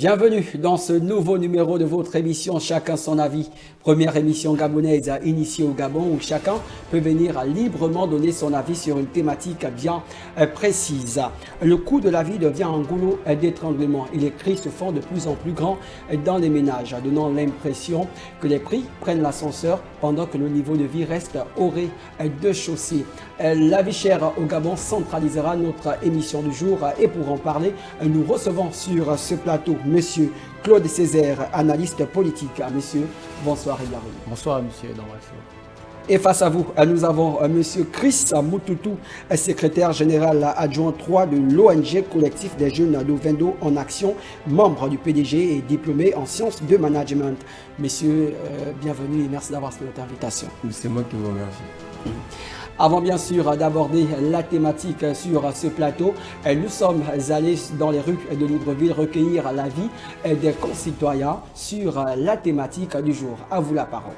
Bienvenue dans ce nouveau numéro de votre émission Chacun son avis. Première émission gabonaise initiée au Gabon où chacun peut venir librement donner son avis sur une thématique bien précise. Le coût de la vie devient un goulot d'étranglement et les cris se font de plus en plus grands dans les ménages, donnant l'impression que les prix prennent l'ascenseur pendant que le niveau de vie reste au rez-de-chaussée. La vie chère au Gabon centralisera notre émission du jour et pour en parler, nous recevons sur ce plateau Monsieur Claude Césaire, analyste politique. Monsieur, bonsoir et bienvenue. Bonsoir, monsieur Dombrasio. Et face à vous, nous avons Monsieur Chris Moutoutou, secrétaire général adjoint 3 de l'ONG Collectif des Jeunes d'Ovendo en Action, membre du PDG et diplômé en sciences de management. Monsieur, bienvenue et merci d'avoir accepté notre invitation. C'est moi qui vous remercie. Avant bien sûr d'aborder la thématique sur ce plateau, nous sommes allés dans les rues de Libreville recueillir l'avis des concitoyens sur la thématique du jour. À vous la parole.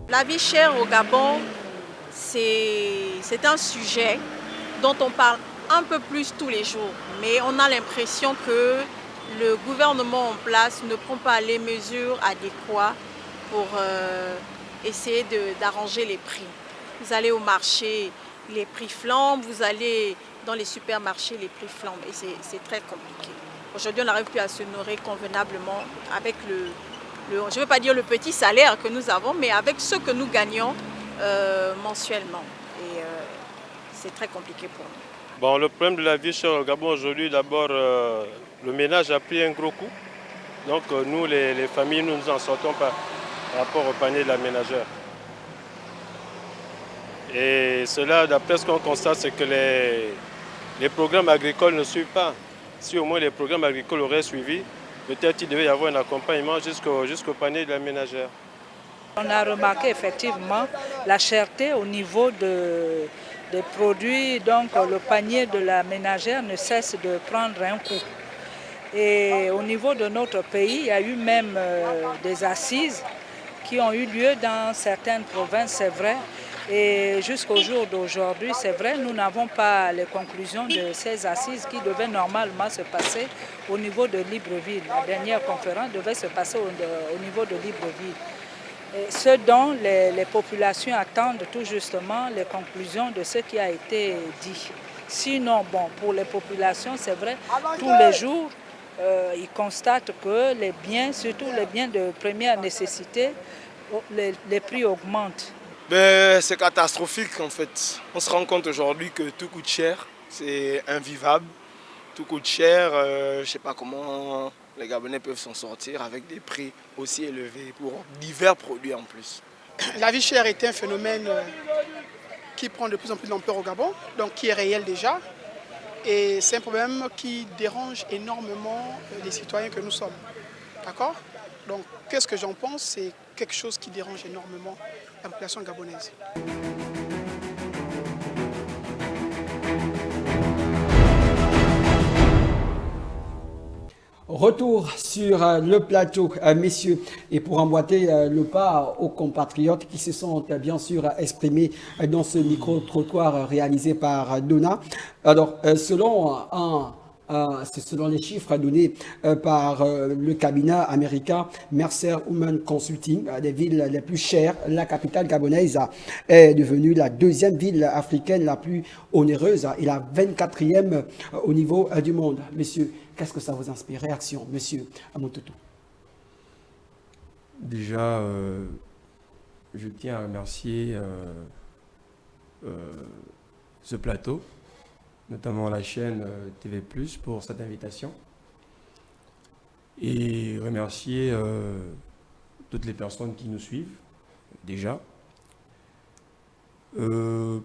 La vie chère au Gabon, c'est un sujet dont on parle un peu plus tous les jours, mais on a l'impression que le gouvernement en place ne prend pas les mesures adéquates pour essayer d'arranger les prix. Vous allez au marché, les prix flambent, vous allez dans les supermarchés, les prix flambent et c'est très compliqué. Aujourd'hui, on n'arrive plus à se nourrir convenablement avec je ne veux pas dire le petit salaire que nous avons, mais avec ce que nous gagnons mensuellement. Et c'est très compliqué pour nous. Bon, le problème de la vie chère au Gabon aujourd'hui, d'abord, le ménage a pris un gros coup. Donc nous, les familles, nous en sortons par rapport au panier de la ménagère. Et cela, d'après ce qu'on constate, c'est que les programmes agricoles ne suivent pas. Si au moins les programmes agricoles auraient suivi, peut-être il devait y avoir un accompagnement jusqu'au panier de la ménagère. On a remarqué effectivement la cherté au niveau des produits, donc le panier de la ménagère ne cesse de prendre un coup. Et au niveau de notre pays, il y a eu même des assises qui ont eu lieu dans certaines provinces, c'est vrai. Et jusqu'au jour d'aujourd'hui, c'est vrai, nous n'avons pas les conclusions de ces assises qui devaient normalement se passer au niveau de Libreville. La dernière conférence devait se passer au niveau de Libreville. Et ce dont les populations attendent tout justement les conclusions de ce qui a été dit. Sinon, bon, pour les populations, c'est vrai, tous les jours, ils constatent que les biens, surtout les biens de première nécessité, les prix augmentent. C'est catastrophique en fait. On se rend compte aujourd'hui que tout coûte cher, c'est invivable. Tout coûte cher, je ne sais pas comment les Gabonais peuvent s'en sortir avec des prix aussi élevés pour divers produits en plus. La vie chère est un phénomène qui prend de plus en plus d'ampleur au Gabon, donc qui est réel déjà. Et c'est un problème qui dérange énormément les citoyens que nous sommes. D'accord ? Donc, qu'est-ce que j'en pense? C'est quelque chose qui dérange énormément la population gabonaise. Retour sur le plateau, messieurs, et pour emboîter le pas aux compatriotes qui se sont bien sûr exprimés dans ce micro-trottoir réalisé par Donna. Alors, selon les chiffres donnés par le cabinet américain Mercer Women Consulting, des villes les plus chères, la capitale gabonaise est devenue la deuxième ville africaine la plus onéreuse et la 24e au niveau du monde. Messieurs, qu'est-ce que ça vous inspire? Réaction, monsieur Moutoutou. Déjà, je tiens à remercier ce plateau, notamment la chaîne TV+, pour cette invitation. Et remercier toutes les personnes qui nous suivent, déjà.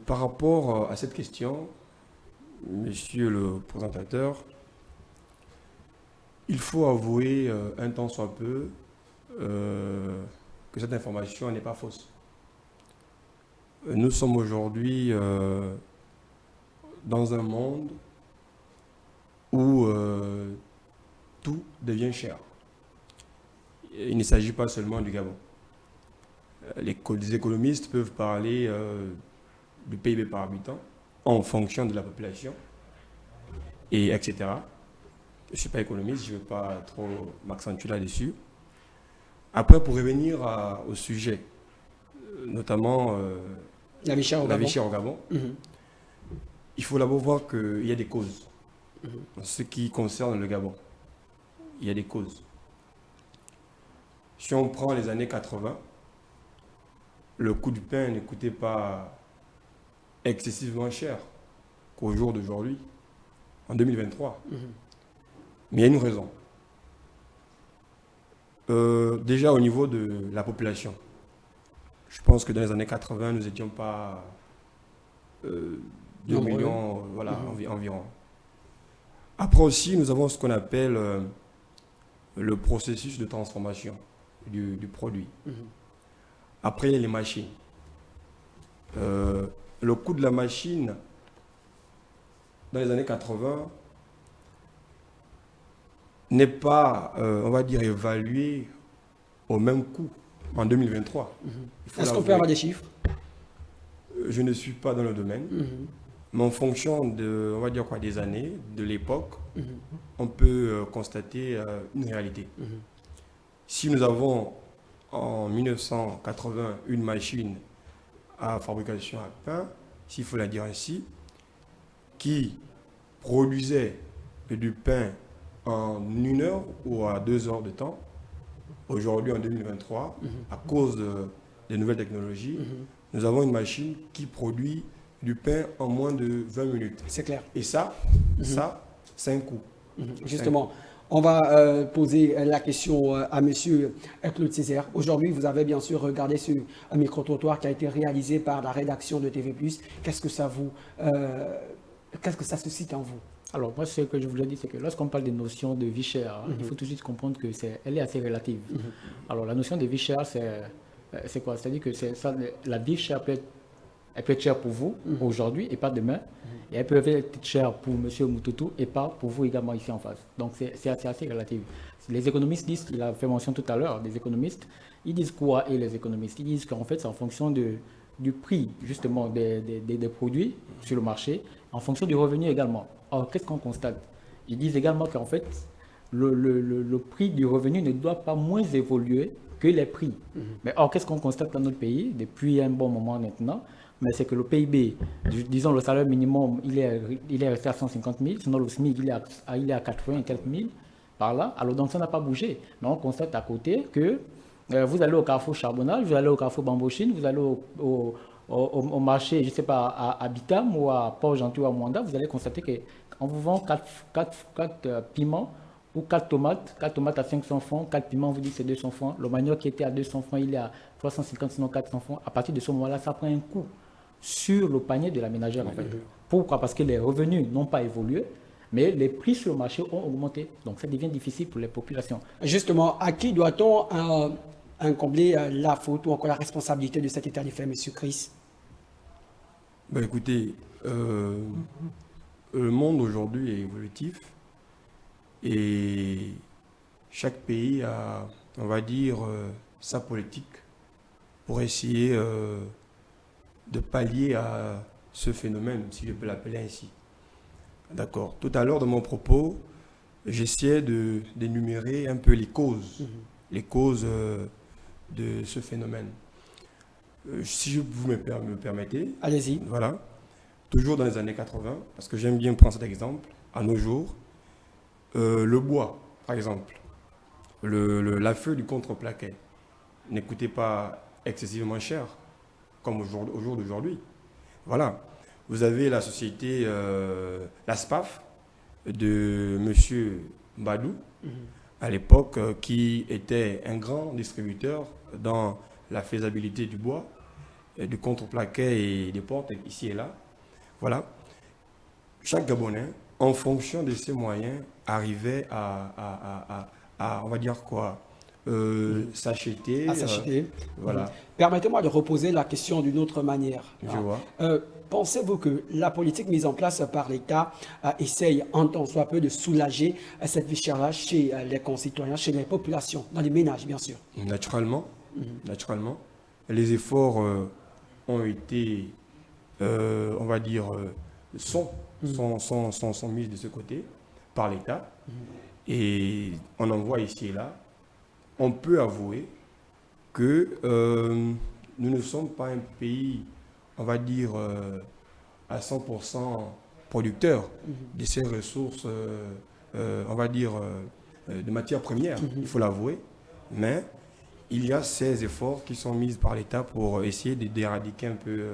Par rapport à cette question, monsieur le présentateur, il faut avouer un tant soit peu que cette information n'est pas fausse. Nous sommes aujourd'hui dans un monde où tout devient cher. Il ne s'agit pas seulement du Gabon. Les économistes peuvent parler du PIB par habitant en fonction de la population, et etc. Je ne suis pas économiste, je ne vais pas trop m'accentuer là-dessus. Après, pour revenir au sujet, notamment la vie chère au Gabon, il faut d'abord voir qu'il y a des causes. En ce qui concerne le Gabon, il y a des causes. Si on prend les années 80, le coût du pain ne coûtait pas excessivement cher qu'au jour d'aujourd'hui, en 2023. Mais il y a une raison. Déjà au niveau de la population, je pense que dans les années 80, nous n'étions pas 2 millions, voilà, environ. Après aussi, nous avons ce qu'on appelle le processus de transformation du produit. Après, il y a les machines. Le coût de la machine, dans les années 80, n'est pas, on va dire, évalué au même coût en 2023. Est-ce qu'on peut avoir des chiffres? Je ne suis pas dans le domaine, mais en fonction de, on va dire quoi, des années, de l'époque, on peut constater une réalité. Si nous avons en 1980 une machine à fabrication à pain, s'il faut la dire ainsi, qui produisait du pain en 1 heure ou à 2 heures de temps, aujourd'hui en 2023, à cause des nouvelles technologies, nous avons une machine qui produit du pain en moins de 20 minutes. C'est clair. Et ça, c'est un coût. Justement, on va poser la question à M. Claude Césaire. Aujourd'hui, vous avez bien sûr regardé ce micro-trottoir qui a été réalisé par la rédaction de TV+. Qu'est-ce que ça suscite en vous? Alors, moi, ce que je voulais dire, c'est que lorsqu'on parle des notions de vie chère, il faut tout de suite comprendre qu'elle est assez relative. Alors, la notion de vie chère, c'est quoi? C'est-à-dire que la vie chère elle peut être chère pour vous aujourd'hui et pas demain. Et elle peut être chère pour M. Moutoutou et pas pour vous également ici en face. Donc, c'est assez relatif. Les économistes disent, il a fait mention tout à l'heure, des économistes, ils disent quoi? Et les économistes, ils disent qu'en fait, c'est en fonction du prix, justement, des produits sur le marché, en fonction du revenu également. Or, qu'est-ce qu'on constate? Ils disent également qu'en fait, le prix du revenu ne doit pas moins évoluer que les prix. Mais or, qu'est-ce qu'on constate dans notre pays depuis un bon moment maintenant? Mais c'est que le PIB, disons le salaire minimum, il est resté à 150 000, sinon le SMIC, il est à 80 et quelques mille par là. Alors donc ça n'a pas bougé. Mais on constate à côté que vous allez au carrefour Charbonnage, vous allez au carrefour Bambochine, vous allez au marché, je ne sais pas, à Bitam ou à Port-Gentil ou à Mwanda, vous allez constater qu'on vous vend 4 piments ou 4 tomates à 500 francs, 4 piments, on vous dit que c'est 200 francs. Le manioc qui était à 200 francs, il est à 350, sinon 400 francs. À partir de ce moment-là, ça prend un coup sur le panier de la ménagère. En fait. Pourquoi? Parce que les revenus n'ont pas évolué, mais les prix sur le marché ont augmenté. Donc ça devient difficile pour les populations. Justement, à qui doit-on incomber la faute ou encore la responsabilité de cet état des faits, M. Chris? Ben écoutez, le monde aujourd'hui est évolutif et chaque pays a, on va dire, sa politique pour essayer de pallier à ce phénomène, si je peux l'appeler ainsi. D'accord. Tout à l'heure, dans mon propos, j'essayais d'énumérer un peu les causes de ce phénomène. Si vous me permettez. Allez-y. Voilà. Toujours dans les années 80, parce que j'aime bien prendre cet exemple, à nos jours, le bois, par exemple, la feuille du contreplaqué ne coûtait pas excessivement cher, comme au jour d'aujourd'hui. Voilà. Vous avez la société, la SPAF, de M. Badou, à l'époque, qui était un grand distributeur dans la faisabilité du bois, du contreplaqué et des portes, ici et là. Voilà. Chaque Gabonais, en fonction de ses moyens, arrivait à on va dire quoi, s'acheter. Voilà. Permettez-moi de reposer la question d'une autre manière. Je vois. Pensez-vous que la politique mise en place par l'État essaye, en tant soit peu, de soulager cette vie chère-là chez les concitoyens, chez les populations, dans les ménages, bien sûr? Naturellement. Les efforts ont été on va dire, sont mises de ce côté par l'État. Et on en voit ici et là. On peut avouer que nous ne sommes pas un pays, on va dire, à 100% producteur de ces ressources, on va dire, de matières premières, il faut l'avouer. Mais il y a ces efforts qui sont mis par l'État pour essayer d'éradiquer un peu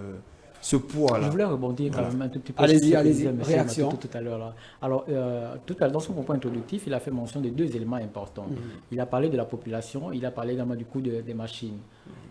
ce poids-là. Je voulais rebondir quand même un tout petit peu allez-y, sur ce que disait M. réaction. Matou tout à l'heure. Alors, tout à l'heure, dans son propos introductif, il a fait mention de deux éléments importants. Il a parlé de la population, il a parlé également du coût des machines.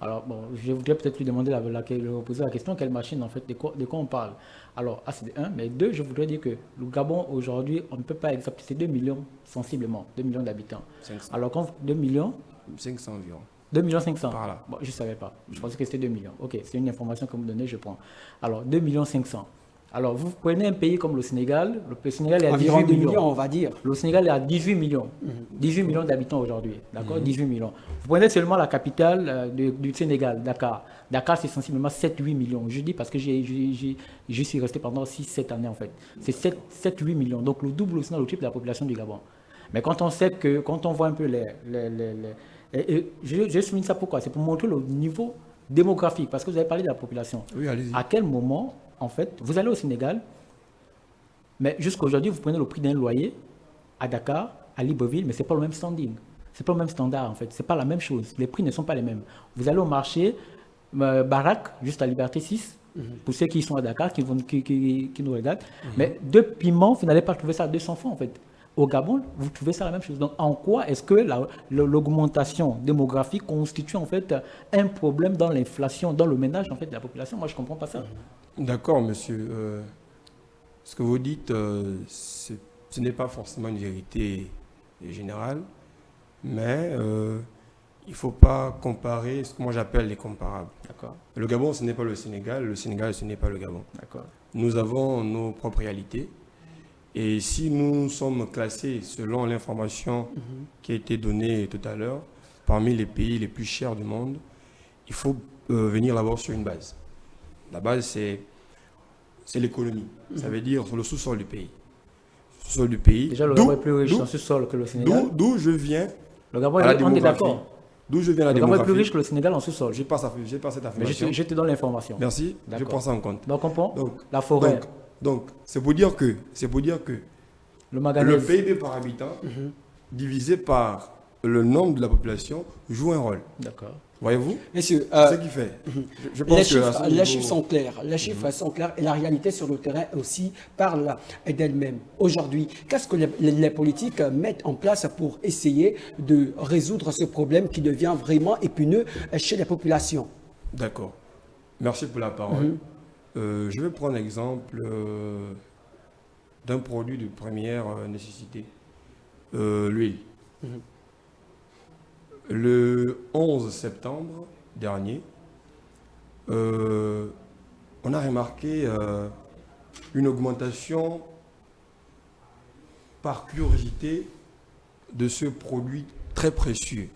Alors, bon, je voudrais peut-être lui demander, lui poser la question, quelle machine, en fait, de quoi on parle. Alors, c'est un, mais deux, je voudrais dire que le Gabon, aujourd'hui, on ne peut pas exactement, c'est 2 millions, sensiblement, 2 millions d'habitants. 500. Alors, quand 2 millions 500 environ. 2 500 000. Par là. Bon, je ne savais pas. Je pensais que c'était 2 millions. Ok, c'est une information que vous me donnez, je prends. Alors, 2 500 000. Alors, vous prenez un pays comme le Sénégal. Le Sénégal est à environ 18 millions. millions, on va dire. Le Sénégal est à 18 millions. 18 millions d'habitants aujourd'hui. D'accord, 18 millions. Vous prenez seulement la capitale du Sénégal, Dakar. Dakar, c'est sensiblement 7-8 millions. Je dis parce que je suis resté pendant 6-7 années, en fait. C'est 7-8 millions. Donc, le double, sinon le triple de la population du Gabon. Mais quand on sait que, quand on voit un peu et je souligne ça pourquoi? C'est pour montrer le niveau démographique, parce que vous avez parlé de la population. Oui, allez-y. À quel moment, en fait, vous allez au Sénégal, mais jusqu'à aujourd'hui, vous prenez le prix d'un loyer à Dakar, à Libreville, mais ce n'est pas le même standing. Ce n'est pas le même standard, en fait. Ce n'est pas la même chose. Les prix ne sont pas les mêmes. Vous allez au marché, Barak, juste à Liberté 6, pour ceux qui sont à Dakar, qui nous regardent, mais 2 piments, vous n'allez pas trouver ça à 200 francs, en fait. Au Gabon, vous trouvez ça la même chose. Donc, en quoi est-ce que l'augmentation démographique constitue en fait un problème dans l'inflation, dans le ménage en fait de la population? Moi, je ne comprends pas ça. D'accord, monsieur. Ce que vous dites, ce n'est pas forcément une vérité générale, mais il ne faut pas comparer ce que moi j'appelle les comparables. D'accord. Le Gabon, ce n'est pas le Sénégal, ce n'est pas le Gabon. D'accord. Nous avons nos propres réalités. Et si nous sommes classés, selon l'information qui a été donnée tout à l'heure, parmi les pays les plus chers du monde, il faut venir d'abord sur une base. La base, c'est l'économie. Ça veut dire sur le sous-sol du pays. Sous-sol du pays. Déjà, le Gabon est plus riche en sous-sol que le Sénégal. D'où je viens. Le Gabon, on est d'accord. D'où je viens la démographie. Le Gabon est plus riche que le Sénégal en sous-sol. J'ai pas cette affirmation. Mais je te donne l'information. Merci, je prends ça en compte. Donc, on prend la forêt. Donc, c'est pour dire que le PIB par habitant, divisé par le nombre de la population, joue un rôle. D'accord. Voyez-vous? Messieurs, c'est ce qui fait. Je pense les chiffres sont clairs. Les chiffres sont clairs et la réalité sur le terrain aussi parle d'elle-même. Aujourd'hui, qu'est-ce que les politiques mettent en place pour essayer de résoudre ce problème qui devient vraiment épineux chez les populations? D'accord. Merci pour la parole. Je vais prendre l'exemple d'un produit de première nécessité, l'huile. Le 11 septembre dernier, on a remarqué une augmentation par curiosité de ce produit très précieux.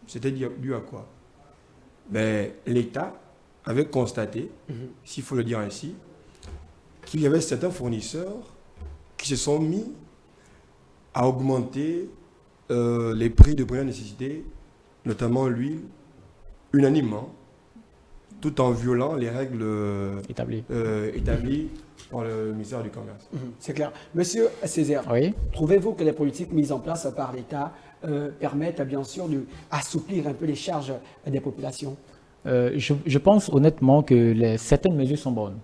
C'était dû à quoi? L'État avait constaté, s'il faut le dire ainsi, qu'il y avait certains fournisseurs qui se sont mis à augmenter les prix de première nécessité, notamment l'huile, unanimement, tout en violant les règles établies par le ministère du Commerce. C'est clair. Monsieur Césaire, trouvez-vous que les politiques mises en place par l'État permettent bien sûr d'assouplir un peu les charges des populations? Je pense honnêtement que certaines mesures sont bonnes.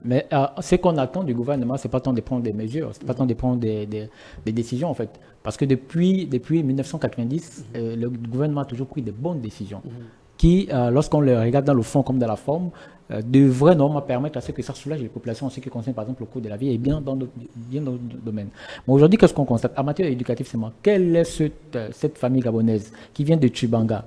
Mais ce qu'on attend du gouvernement, ce n'est pas tant de prendre des mesures, ce n'est pas tant de prendre des décisions en fait. Parce que depuis 1990, le gouvernement a toujours pris de bonnes décisions qui, lorsqu'on les regarde dans le fond comme dans la forme, devraient normalement permettre à ce que ça soulage les populations en ce qui concerne par exemple le coût de la vie et bien dans d'autres domaines. Mais aujourd'hui, qu'est-ce qu'on constate? En matière éducative seulement, quelle est cette famille gabonaise qui vient de Tchibanga,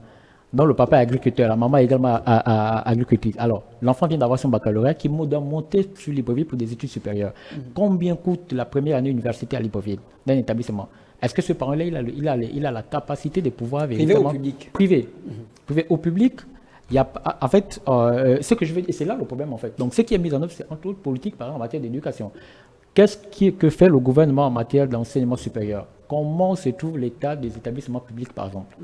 dont le papa est agriculteur, la maman est également agricultrice. Alors, l'enfant vient d'avoir son baccalauréat qui doit monter sur Libreville pour des études supérieures. Combien coûte la première année université à Libreville, d'un établissement? Est-ce que ce parent-là, il a la capacité de pouvoir véritablement... Privé ou public? Privé. Privé ou public, Il y a, en fait, ce que je veux dire, c'est là le problème en fait. Donc, ce qui est mis en œuvre, c'est entre autres politique, par exemple, en matière d'éducation. Que fait le gouvernement en matière d'enseignement supérieur? Comment se trouve l'état des établissements publics, par exemple,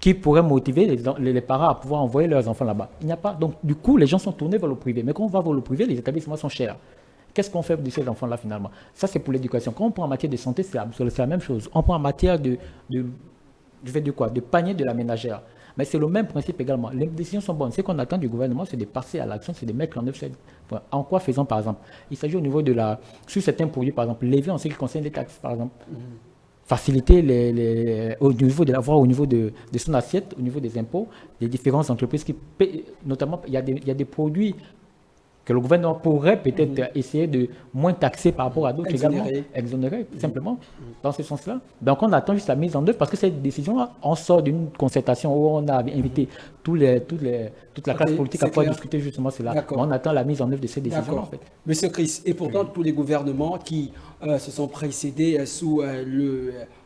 qui pourrait motiver les parents à pouvoir envoyer leurs enfants là-bas? Il n'y a pas. Donc, du coup, les gens sont tournés vers le privé. Mais quand on va vers le privé, les établissements sont chers. Qu'est-ce qu'on fait de ces enfants-là, finalement? Ça, c'est pour l'éducation. Quand on prend en matière de santé, c'est la même chose. On prend en matière de panier de la ménagère. Mais c'est le même principe également. Les décisions sont bonnes. Ce qu'on attend du gouvernement, c'est de passer à l'action, c'est de mettre en œuvre. En quoi faisant, par exemple? Il s'agit au niveau sur certains produits, par exemple, lever en ce qui concerne les taxes, par exemple. Faciliter au niveau de son assiette, au niveau des impôts, des différentes entreprises qui paient, notamment, il y a des produits que le gouvernement pourrait peut-être essayer de moins taxer par rapport à d'autres également. Exonérer, simplement, dans ce sens-là. Donc on attend juste la mise en œuvre, parce que cette décision-là, on sort d'une concertation où on a invité toute la classe politique à pouvoir discuter justement cela. On attend la mise en œuvre de cette décision en fait. Monsieur Chris, et pourtant tous les gouvernements qui se sont précédés sous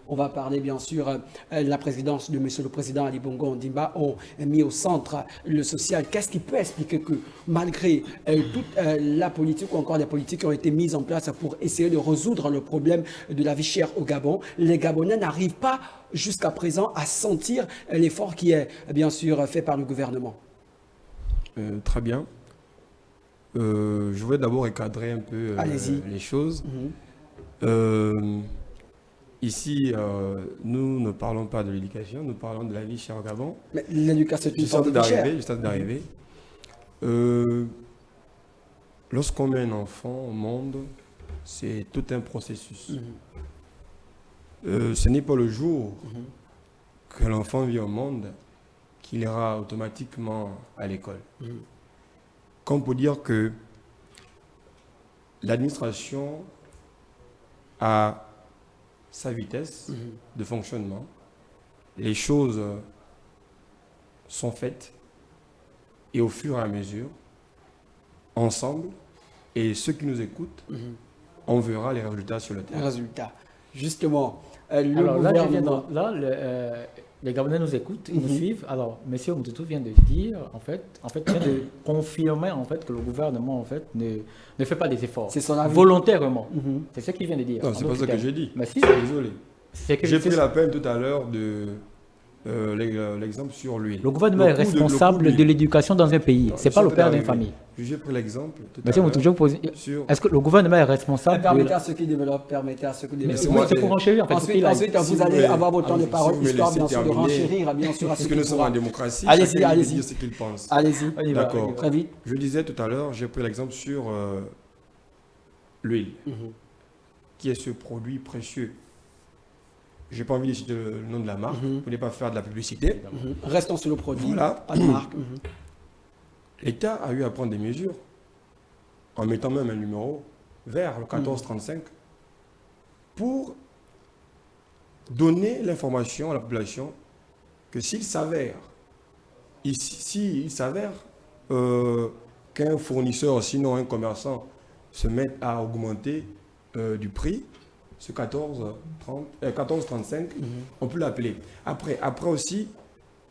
on va parler bien sûr la présidence de Monsieur le Président Ali Bongo Ondimba ont mis au centre le social. Qu'est-ce qui peut expliquer que malgré toute la politique ou encore les politiques qui ont été mises en place pour essayer de résoudre le problème de la vie chère au Gabon, les Gabonais n'arrivent pas jusqu'à présent à sentir l'effort qui est bien sûr fait par le gouvernement? Très bien. Je vais d'abord recadrer un peu les choses. Ici, nous ne parlons pas de l'éducation, nous parlons de la vie chère au Gabon. Mais l'éducation, c'est une sorte de vie chère. Juste d'arriver. Lorsqu'on met un enfant au monde, c'est tout un processus. Ce n'est pas le jour que l'enfant vit au monde qu'il ira automatiquement à l'école. Comme pour dire que l'administration a sa vitesse de fonctionnement, les choses sont faites et au fur et à mesure, ensemble, et ceux qui nous écoutent, on verra les résultats sur le terrain. Les résultats. Justement, alors les Gabonais nous écoutent, ils nous suivent. Alors, M. Moutoutou vient de dire, vient de confirmer que le gouvernement ne fait pas des efforts. C'est son avis. Volontairement. C'est ce qu'il vient de dire. Non, c'est pas ça que j'ai dit. Mais si, désolé. J'ai pris la peine tout à l'heure de l'exemple sur lui. Le gouvernement est responsable de l'éducation dans un pays. Ce n'est pas le père d'une famille. J'ai pris l'exemple tout à l'heure. Est-ce que le gouvernement est responsable Permettez à ceux qui développent, C'est pour enchérir. Ensuite, vous allez avoir votre temps de parole, histoire bien sûr de renchérir, bien sûr, à ce que nous sommes en démocratie. Allez-y. Dire ce qu'il pense. Allez-y. D'accord. Très vite. Je disais tout à l'heure, j'ai pris l'exemple sur l'huile, qui est ce produit précieux. Je n'ai pas envie de citer le nom de la marque pour ne pas faire de la publicité. Restons sur le produit, voilà. Pas de marque. L'État a eu à prendre des mesures en mettant même un numéro vert, le 1435, pour donner l'information à la population que s'il s'avère qu'un fournisseur, sinon un commerçant, se met à augmenter du prix, ce 1435, on peut l'appeler. Après aussi,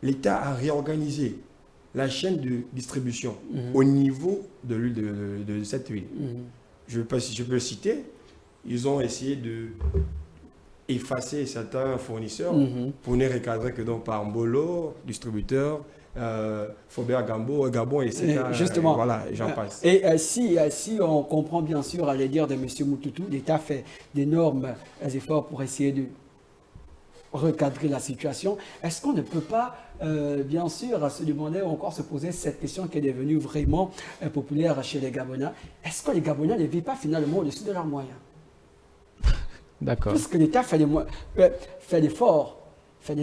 l'État a réorganisé la chaîne de distribution au niveau de l'huile de cette huile. Je peux le citer. Ils ont essayé de effacer certains fournisseurs pour ne recadrer que donc par Mbolo, distributeur, Faubert Gabon, etc. Justement, voilà, j'en passe. Et si on comprend bien sûr à les dire de M. Moutoutou, l'État fait d'énormes efforts pour essayer de recadrer la situation. Est-ce qu'on ne peut pas, bien sûr, se demander ou encore se poser cette question qui est devenue vraiment populaire chez les Gabonais? Est-ce que les Gabonais ne vivent pas finalement au-dessus de leurs moyens? D'accord. Puisque l'État fait des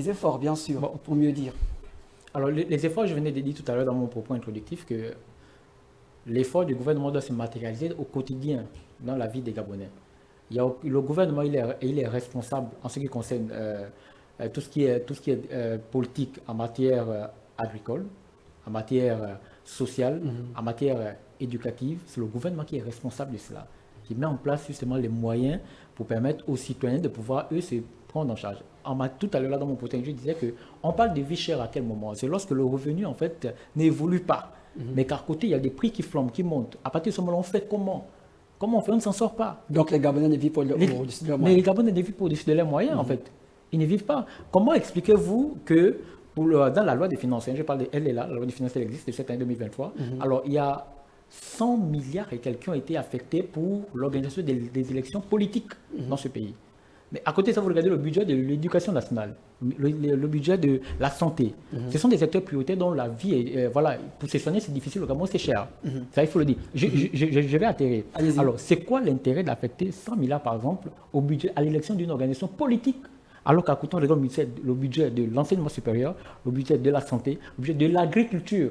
efforts, bien sûr, pour mieux dire. Alors, les efforts, je venais de dire tout à l'heure dans mon propos introductif que l'effort du gouvernement doit se matérialiser au quotidien dans la vie des Gabonais. Le gouvernement, il est responsable en ce qui concerne tout ce qui est politique en matière agricole, en matière sociale, en matière éducative. C'est le gouvernement qui est responsable de cela, qui met en place justement les moyens pour permettre aux citoyens de pouvoir, eux, prendre en charge. Tout à l'heure, dans mon potin, je disais qu'on parle de vie chère à quel moment? C'est lorsque le revenu, en fait, n'évolue pas. Mais qu'à côté, il y a des prix qui flambent, qui montent. À partir de ce moment-là, on fait comment? Comment on fait? On ne s'en sort pas. Donc les Gabonais ne vivent pas au-dessus de leurs Mais moyens. les Gabonais ne vivent pas au-dessus de leurs moyens, en fait. Ils ne vivent pas. Comment expliquez-vous que dans la loi des finances, je parle elle est là, la loi des finances, elle existe de cette année 2023. Alors, il y a 100 milliards et quelques qui ont été affectés pour l'organisation des élections politiques dans ce pays. Mais à côté de ça, vous regardez le budget de l'éducation nationale, le budget de la santé. Ce sont des secteurs prioritaires dont la vie est... voilà, pour se soigner, c'est difficile. Au Gabon, c'est cher. Ça, il faut le dire. Je vais atterrir. Alors, c'est quoi l'intérêt d'affecter 100 milliards, par exemple, au budget, à l'élection d'une organisation politique? Alors qu'à côté, on regarde le budget de l'enseignement supérieur, le budget de la santé, le budget de l'agriculture.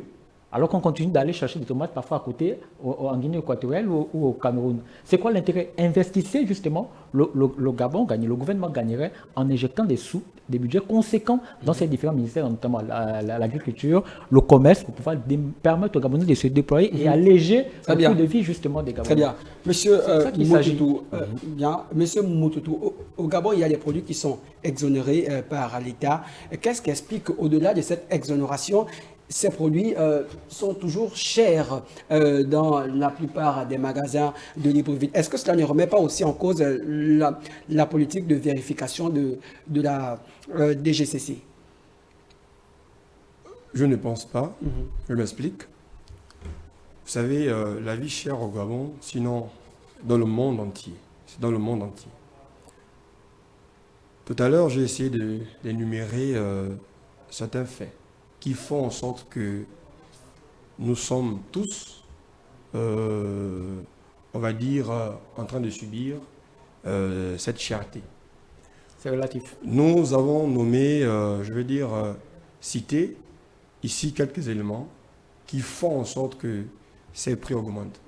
Alors qu'on continue d'aller chercher des tomates parfois à côté, en Guinée équatoriale ou au Cameroun. C'est quoi l'intérêt? Investissez justement, le Gabon gagne, le gouvernement gagnerait en injectant des sous, des budgets conséquents dans ces différents ministères, notamment l'agriculture, le commerce, pour pouvoir permettre aux Gabonais de se déployer et alléger le coût de vie justement des Gabonais. Très bien. Monsieur Moutoutou, au Gabon, il y a des produits qui sont exonérés par l'État. Qu'est-ce qui explique qu'au-delà de cette exonération, ces produits sont toujours chers dans la plupart des magasins de Libreville? Est-ce que cela ne remet pas aussi en cause la politique de vérification de la DGCC? Je ne pense pas. Je m'explique. Vous savez, la vie chère au Gabon, sinon dans le monde entier. C'est dans le monde entier. Tout à l'heure, j'ai essayé d'énumérer certains faits qui font en sorte que nous sommes tous, on va dire, en train de subir cette cherté. C'est relatif. Nous avons nommé, je veux dire, cité ici quelques éléments qui font en sorte que ces prix augmentent.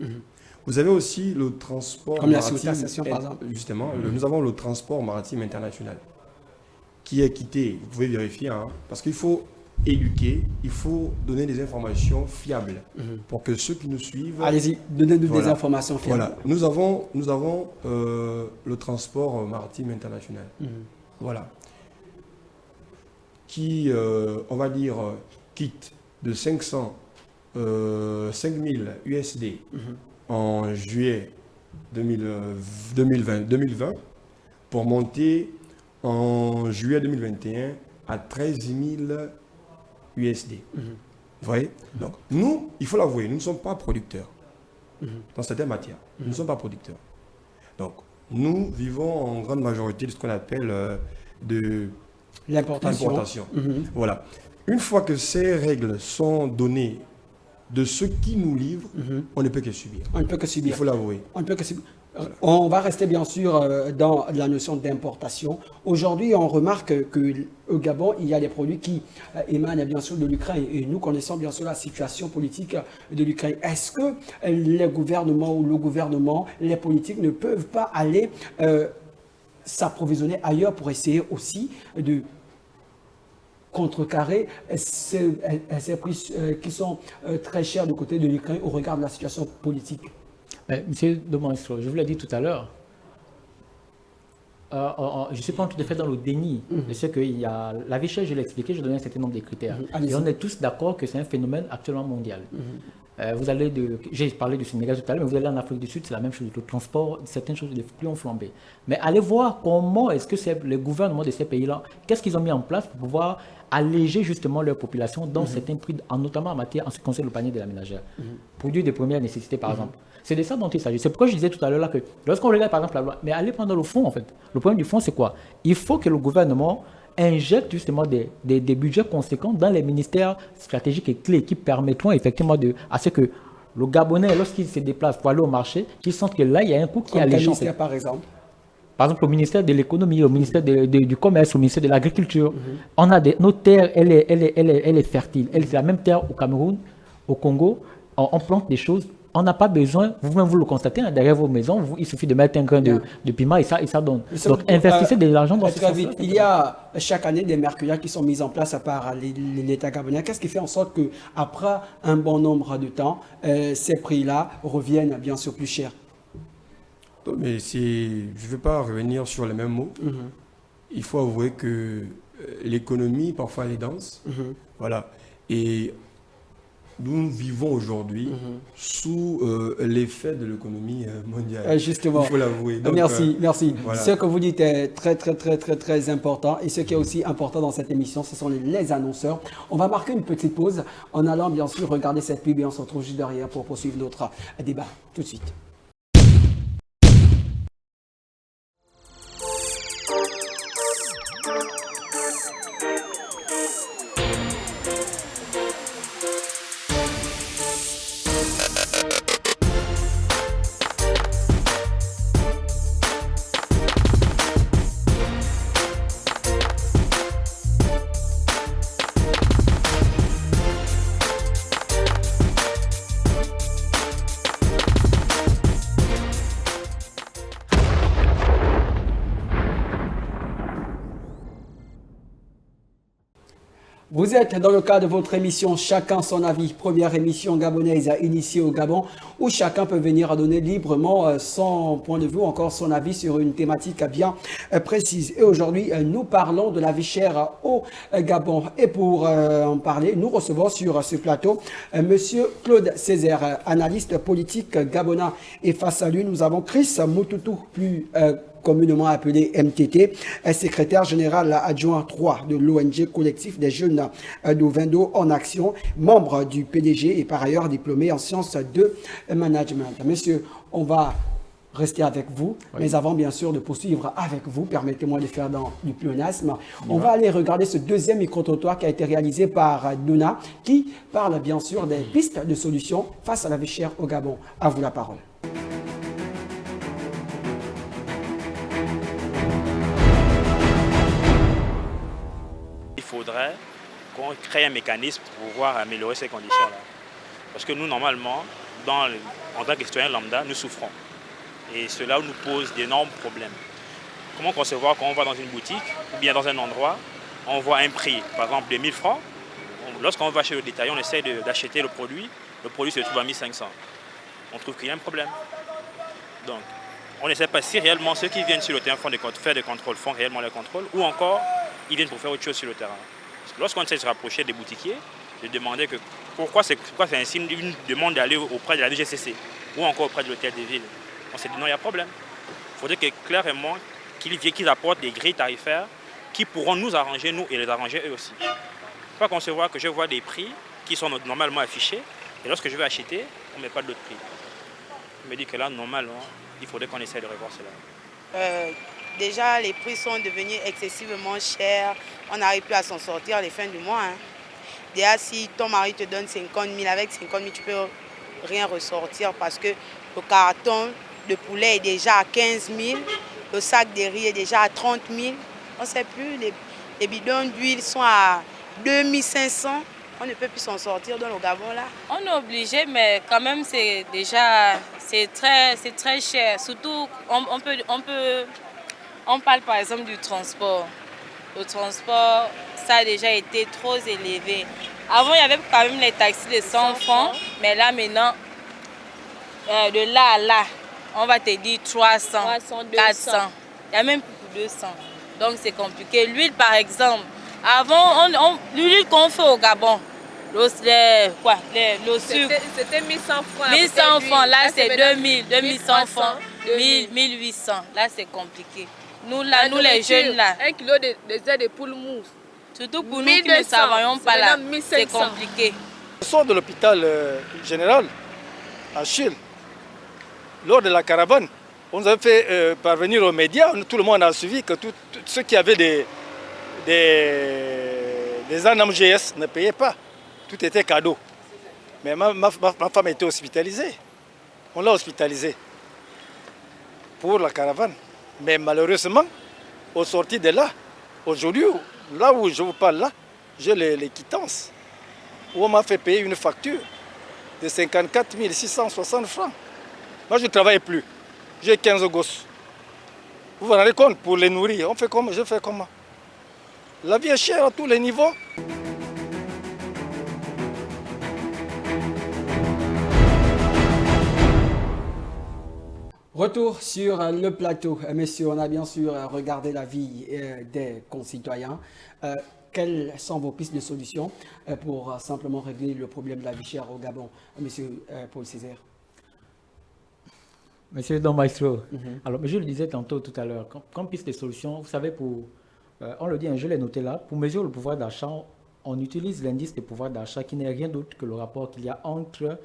Vous avez aussi le transport maritime. Par exemple. Justement, nous avons le transport maritime international qui est quitté. Vous pouvez vérifier, hein, parce qu'il faut éduquer, il faut donner des informations fiables pour que ceux qui nous suivent... Allez-y, donnez-nous des informations fiables. Voilà, nous avons le transport maritime international, voilà, qui, on va dire, quitte de 5000 USD en juillet 2020 pour monter en juillet 2021 à 13 000 USD. Vous voyez? Donc, nous, il faut l'avouer, nous ne sommes pas producteurs dans certaines matières. Nous ne sommes pas producteurs. Donc, nous vivons en grande majorité de ce qu'on appelle de l'importation. Voilà. Une fois que ces règles sont données de ceux qui nous livrent, on ne peut que subir. On ne peut que subir. Il faut l'avouer. On ne peut que subir. On va rester bien sûr dans la notion d'importation. Aujourd'hui, on remarque qu'au Gabon, il y a des produits qui émanent bien sûr de l'Ukraine. Et nous connaissons bien sûr la situation politique de l'Ukraine. Est-ce que les gouvernements ou le gouvernement, les politiques ne peuvent pas aller s'approvisionner ailleurs pour essayer aussi de contrecarrer ces prix qui sont très chers du côté de l'Ukraine au regard de la situation politique? Monsieur Domonstro, je vous l'ai dit tout à l'heure, je ne suis pas tout à fait dans le déni de ce qu'il y a. La vie chère, je l'ai expliqué, je donnais un certain nombre de critères. Et on est tous d'accord que c'est un phénomène actuellement mondial. J'ai parlé du Sénégal tout à l'heure, mais vous allez en Afrique du Sud, c'est la même chose. Le transport, certaines choses, les prix ont flambé. Mais allez voir comment est-ce que les gouvernements de ces pays-là, qu'est-ce qu'ils ont mis en place pour pouvoir alléger justement leur population dans certains prix, notamment en matière, en ce qui concerne le panier de la ménagère. Produits de première nécessité, par exemple. C'est de ça dont il s'agit. C'est pourquoi je disais tout à l'heure là que lorsqu'on regarde par exemple la loi, mais allez prendre le fond en fait. Le problème du fond, c'est quoi? Il faut que le gouvernement injecte justement des budgets conséquents dans les ministères stratégiques et clés qui permettront effectivement à ce que le Gabonais, lorsqu'il se déplace pour aller au marché, qu'il sente que là, il y a un coût qui est alléchant. Ministère, par exemple? Par exemple, au ministère de l'économie, au ministère du commerce, au ministère de l'agriculture. On a nos terres, elle est fertile. C'est la même terre au Cameroun, au Congo. On plante des choses. On n'a pas besoin, vous-même vous le constatez, hein, derrière vos maisons, il suffit de mettre un grain de piment et ça donne. Donc investissez de l'argent dans ce sens-là. Il y a chaque année des mercuriales qui sont mises en place par l'État gabonais. Qu'est-ce qui fait en sorte qu'après un bon nombre de temps, ces prix-là reviennent bien sûr plus chers? Mais je ne veux pas revenir sur les mêmes mots. il faut avouer que l'économie, parfois, elle est dense. Voilà. Et nous vivons aujourd'hui sous l'effet de l'économie mondiale. Justement. Il faut l'avouer. Merci. Voilà. Ce que vous dites est très important. Et ce qui est aussi important dans cette émission, ce sont les annonceurs. On va marquer une petite pause en allant bien sûr regarder cette pub et on se retrouve juste derrière pour poursuivre notre débat. Tout de suite. Vous êtes dans le cadre de votre émission Chacun son avis, première émission gabonaise initiée au Gabon, où chacun peut venir donner librement son point de vue, encore son avis sur une thématique bien précise. Et aujourd'hui, nous parlons de la vie chère au Gabon. Et pour en parler, nous recevons sur ce plateau Monsieur Claude Césaire, analyste politique gabonais. Et face à lui, nous avons Chris Moutoutou, plus communément appelé MTT, secrétaire général adjoint 3 de l'ONG Collectif des Jeunes d'Ovendo en Action, membre du PDG et par ailleurs diplômé en sciences de management. Monsieur, on va rester avec vous, mais avant bien sûr de poursuivre avec vous, permettez-moi de faire dans du pléonasme. On va aller regarder ce deuxième micro-trottoir qui a été réalisé par Duna, qui parle bien sûr des pistes de solutions face à la vie chère au Gabon. À vous la parole. Il faudrait qu'on crée un mécanisme pour pouvoir améliorer ces conditions-là. Parce que nous, normalement, en tant que citoyens lambda, nous souffrons. Et cela nous pose d'énormes problèmes. Comment concevoir quand on va dans une boutique ou bien dans un endroit, on voit un prix, par exemple de 1000 francs. Lorsqu'on va chez le détaillant, on essaie d'acheter le produit se trouve à 1500. On trouve qu'il y a un problème. Donc, on ne sait pas si réellement ceux qui viennent sur le terrain faire des contrôles font réellement les contrôles ou encore ils viennent pour faire autre chose sur le terrain. Lorsqu'on essaie de se rapprocher des boutiquiers, de demander pourquoi c'est ainsi une demande d'aller auprès de la DGCC ou encore auprès de l'hôtel des villes, on s'est dit non, il y a problème. Il faudrait que clairement qu'ils apportent des grilles tarifaires qui pourront nous arranger, nous, et les arranger eux aussi. Il ne faut pas concevoir que je vois des prix qui sont normalement affichés et lorsque je vais acheter, on ne met pas de l'autre prix. Je me dis que là, normalement, il faudrait qu'on essaie de revoir cela. Déjà, les prix sont devenus excessivement chers. On n'arrive plus à s'en sortir à la fin du mois. Déjà, si ton mari te donne 50 000, avec 50 000, tu ne peux rien ressortir parce que le carton de poulet est déjà à 15 000, le sac de riz est déjà à 30 000. On ne sait plus, les bidons d'huile sont à 2500. On ne peut plus s'en sortir dans le Gabon là. On est obligé, mais quand même c'est très cher. Surtout, on parle par exemple du transport. Le transport, ça a déjà été trop élevé. Avant, il y avait quand même les taxis de 100 francs, mais là maintenant, de là à là, on va te dire 300, 400. Il y a même plus de 200. Donc c'est compliqué. L'huile par exemple, avant, l'huile qu'on fait au Gabon, le sucre, c'était 1100 francs. 1100 francs, là c'est 2000, 2100 francs, 1800. Là c'est compliqué. Nous les jeunes là. 1 kilo de ailes de poule mousse. Surtout pour nous qui ne travaillons pas là, c'est compliqué. Je sors de l'hôpital général à Chile. Lors de la caravane, on nous a fait parvenir aux médias, tout le monde a suivi que tous ceux qui avaient des ANAM-GS ne payaient pas. Tout était cadeau. Mais ma femme était hospitalisée. On l'a hospitalisée pour la caravane. Mais malheureusement, au sorti de là, aujourd'hui, là où je vous parle là, j'ai les quittances. Où on m'a fait payer une facture de 54 660 francs. Moi, je ne travaille plus. J'ai 15 gosses. Vous vous rendez compte, pour les nourrir, on fait comment? Je fais comment? La vie est chère à tous les niveaux. Retour sur le plateau. Messieurs, on a bien sûr regardé la vie des concitoyens. Quelles sont vos pistes de solutions pour simplement régler le problème de la vie chère au Gabon? Monsieur Paul Césaire. Monsieur Don Maestro, alors, je le disais tantôt tout à l'heure, comme piste de solution, vous savez, on le dit, je l'ai noté là, pour mesurer le pouvoir d'achat, on utilise l'indice de pouvoir d'achat qui n'est rien d'autre que le rapport qu'il y a entre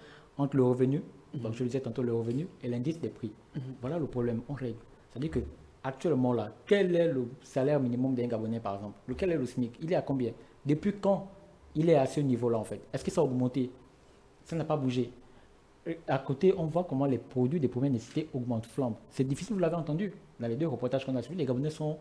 le revenu, donc je le disais tantôt, le revenu et l'indice des prix. Voilà le problème, on règle. C'est-à-dire que actuellement là, quel est le salaire minimum d'un Gabonais par exemple? Quel est le SMIC? Il est à combien? Depuis quand il est à ce niveau-là en fait? Est-ce que ça a augmenté? Ça n'a pas bougé. À côté, on voit comment les produits des premières nécessités augmentent, flambent. C'est difficile, vous l'avez entendu. Dans les deux reportages qu'on a suivis, les Gabonais sont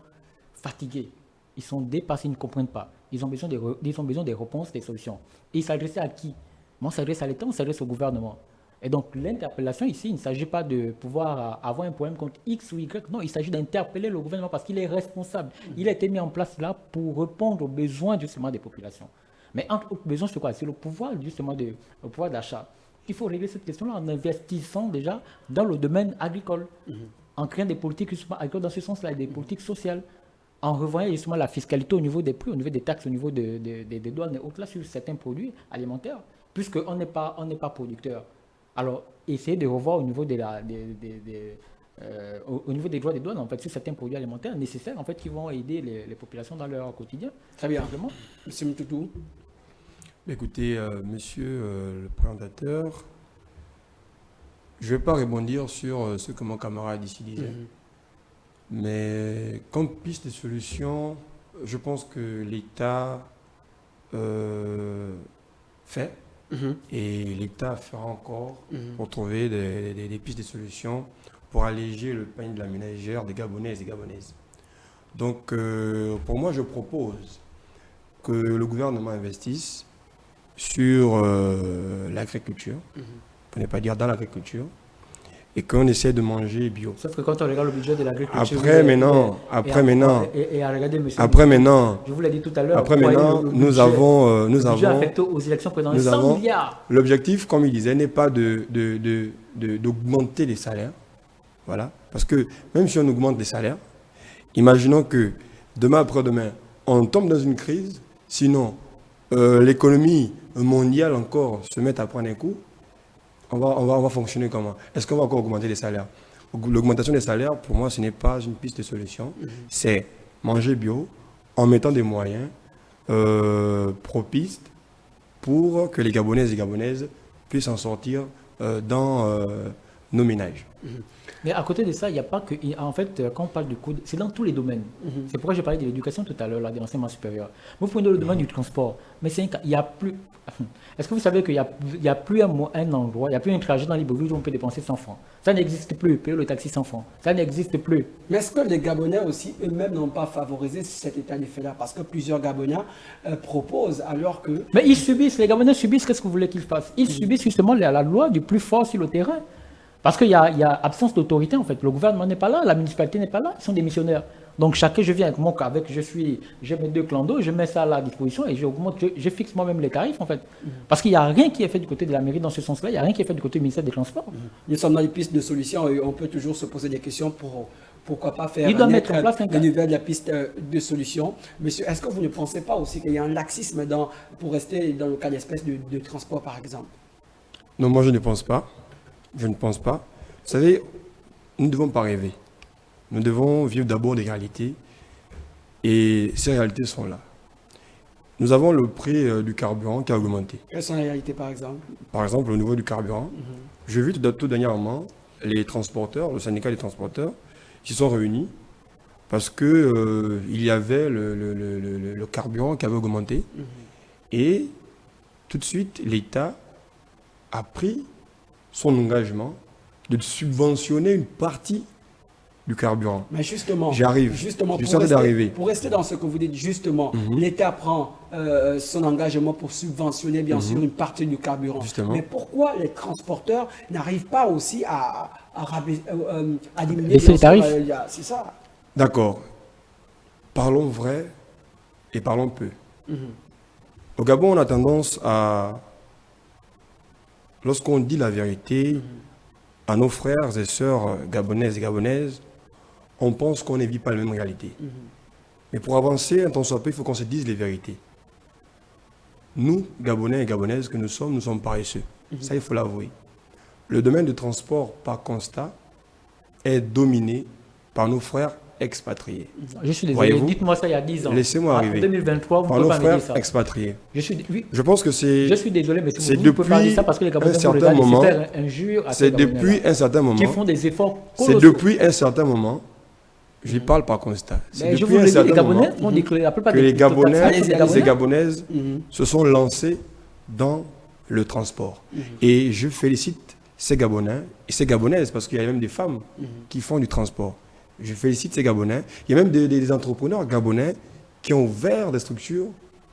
fatigués. Ils sont dépassés, ils ne comprennent pas. Ils ont besoin des réponses, des solutions. Et ils s'adressaient à qui? On s'adresse à l'État, on s'adresse au gouvernement. Et donc l'interpellation ici, il ne s'agit pas de pouvoir avoir un problème contre X ou Y. Non, il s'agit d'interpeller le gouvernement parce qu'il est responsable. Il a été mis en place là pour répondre aux besoins justement des populations. Mais entre autres besoins, c'est quoi? C'est le pouvoir justement le pouvoir d'achat. Il faut régler cette question-là en investissant déjà dans le domaine agricole, en créant des politiques agricoles dans ce sens-là, des politiques sociales, en revoyant justement la fiscalité au niveau des prix, au niveau des taxes, au niveau des douanes et autres là sur certains produits alimentaires, puisqu'on n'est pas producteur. Alors, essayer de revoir au niveau des droits des douanes, en fait, sur certains produits alimentaires nécessaires, en fait, qui vont aider les populations dans leur quotidien. Très bien. Monsieur Mtoutou. Écoutez, monsieur le présentateur, je ne vais pas rebondir sur ce que mon camarade ici disait. Mais comme piste de solution, je pense que l'État fait et l'État fera encore pour trouver des pistes de solutions pour alléger le pain de la ménagère des Gabonaises et Gabonaises. Donc, pour moi, je propose que le gouvernement investisse sur l'agriculture, pour ne pas dire dans l'agriculture, et qu'on essaie de manger bio. Sauf que quand on regarde le budget de l'agriculture... Après maintenant, je vous l'ai dit tout à l'heure, après maintenant, nous avons affecté aux élections présidentielles 100 milliards. L'objectif, comme il disait, n'est pas d'augmenter les salaires. Voilà. Parce que même si on augmente les salaires, imaginons que demain après-demain, on tombe dans une crise, sinon l'économie mondiale encore se met à prendre un coup, on va fonctionner comment? Est-ce qu'on va encore augmenter les salaires? L'augmentation des salaires, pour moi, ce n'est pas une piste de solution. C'est manger bio en mettant des moyens propices pour que les Gabonaises et Gabonaises puissent en sortir dans nos ménages. Mais à côté de ça, il n'y a pas que... En fait, quand on parle du coût, c'est dans tous les domaines. C'est pourquoi j'ai parlé de l'éducation tout à l'heure, de l'enseignement supérieur. Vous prenez le domaine du transport, mais il n'y a plus... Est-ce que vous savez qu'il n'y a plus un endroit, il n'y a plus un trajet dans Libreville où on peut dépenser 100 francs? Ça n'existe plus, payer le taxi 100 francs. Ça n'existe plus. Mais est-ce que les Gabonais aussi, eux-mêmes, n'ont pas favorisé cet état de fait-là? Parce que plusieurs Gabonais proposent alors que... Mais ils subissent, les Gabonais subissent, qu'est-ce que vous voulez qu'ils fassent? Ils subissent justement la loi du plus fort sur le terrain. Parce qu'il y a absence d'autorité en fait. Le gouvernement n'est pas là, la municipalité n'est pas là, ils sont des missionnaires. Donc chacun, je viens avec j'ai mes 2 clans d'eau, je mets ça à la disposition et je fixe moi-même les tarifs en fait. Parce qu'il n'y a rien qui est fait du côté de la mairie dans ce sens-là, il n'y a rien qui est fait du côté du ministère des Transports. Nous sommes dans les pistes de solutions et on peut toujours se poser des questions pour pourquoi pas faire mettre en place de nouvelles pistes de solutions. Monsieur, est-ce que vous ne pensez pas aussi qu'il y a un laxisme pour rester dans le cas d'espèce de transport par exemple? Non, moi je ne pense pas. Je ne pense pas. Vous savez, nous ne devons pas rêver. Nous devons vivre d'abord des réalités. Et ces réalités sont là. Nous avons le prix du carburant qui a augmenté. Quelles sont les réalités par exemple? Par exemple, au niveau du carburant, j'ai vu tout dernièrement les transporteurs, le syndicat des transporteurs, qui sont réunis parce que il y avait le carburant qui avait augmenté. Et tout de suite, l'État a pris son engagement de subventionner une partie du carburant. Mais justement, j'arrive. Justement, je suis en train d'arriver. Pour rester dans ce que vous dites, justement, l'État prend son engagement pour subventionner, bien sûr, une partie du carburant. Justement. Mais pourquoi les transporteurs n'arrivent pas aussi à diminuer les tarifs? C'est ça. D'accord. Parlons vrai et parlons peu. Au Gabon, on a tendance à... Lorsqu'on dit la vérité, à nos frères et sœurs gabonaises et gabonaises, on pense qu'on ne vit pas la même réalité. Mais pour avancer, un temps soit peu, il faut qu'on se dise les vérités. Nous, Gabonais et Gabonaises que nous sommes paresseux. Ça, il faut l'avouer. Le domaine de transport, par constat, est dominé par nos frères expatriés. Je suis désolé, dites-moi ça il y a 10 ans. Laissez-moi arriver. En 2023, vous par pouvez nos pas me dire frères ça. expatriés. Oui. Je pense que c'est... Je suis désolé, mais c'est vous ne pouvez pas dire ça parce que les Gabonais vont regarder moment, faire injure à ces c'est depuis un certain moment. qui font des efforts colossaux. C'est depuis un certain moment. Je parle par constat. C'est depuis un certain moment que les Gabonais et Gabonaises se sont lancés dans le transport. Et je félicite ces Gabonais et ces Gabonaises, parce qu'il y a même des femmes qui font du transport. Je félicite ces Gabonais. Il y a même des entrepreneurs gabonais qui ont ouvert des structures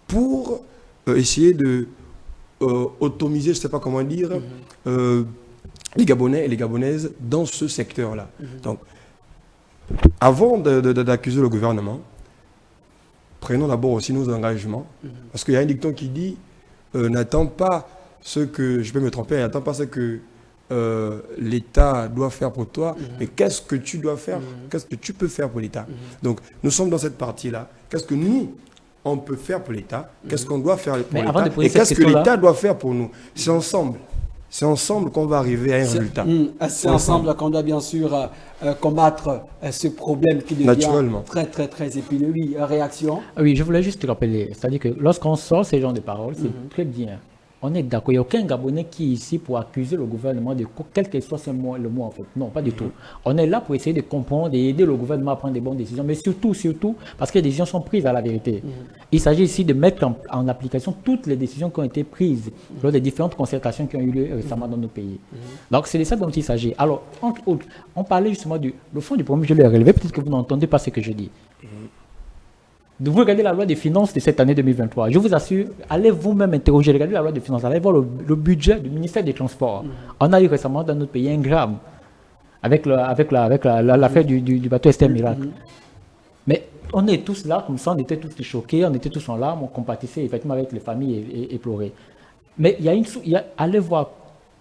pour essayer de automiser, je ne sais pas comment dire, les Gabonais et les Gabonaises dans ce secteur-là. Donc, avant d'accuser le gouvernement, prenons d'abord aussi nos engagements. Parce qu'il y a un dicton qui dit n'attends pas ce que, je peux me tromper, n'attends pas ce que l'État doit faire pour toi, mais qu'est-ce que tu dois faire, qu'est-ce que tu peux faire pour l'État. Donc, nous sommes dans cette partie-là. Qu'est-ce que nous, on peut faire pour l'État, qu'est-ce qu'on doit faire pour l'État, et qu'est-ce que l'État doit faire pour nous. C'est ensemble. C'est ensemble qu'on va arriver à un résultat. C'est ensemble qu'on doit bien sûr combattre ce problème qui devient très épineux. Oui, réaction. Oui, je voulais juste te rappeler, c'est-à-dire que lorsqu'on sort ces genres de paroles, c'est très bien. On est d'accord, il n'y a aucun Gabonais qui est ici pour accuser le gouvernement de quel que soit le mot en fait. Non, pas du tout. On est là pour essayer de comprendre et aider le gouvernement à prendre des bonnes décisions, mais surtout, parce que les décisions sont prises à la vérité. Il s'agit ici de mettre en application toutes les décisions qui ont été prises lors des différentes concertations qui ont eu lieu récemment dans nos pays. Donc c'est de ça dont il s'agit. Alors, entre autres, on parlait justement le fond du problème, je l'ai relevé, peut-être que vous n'entendez pas ce que je dis. Vous regardez la loi des finances de cette année 2023. Je vous assure, allez vous-même interroger, regardez la loi des finances, allez voir le budget du ministère des Transports. On a eu récemment dans notre pays un drame avec l'affaire du bateau Esther Miracle. Mais on est tous là, comme ça, on était tous choqués, on était tous en larmes, on compatissait effectivement avec les familles éplorées. Mais allez voir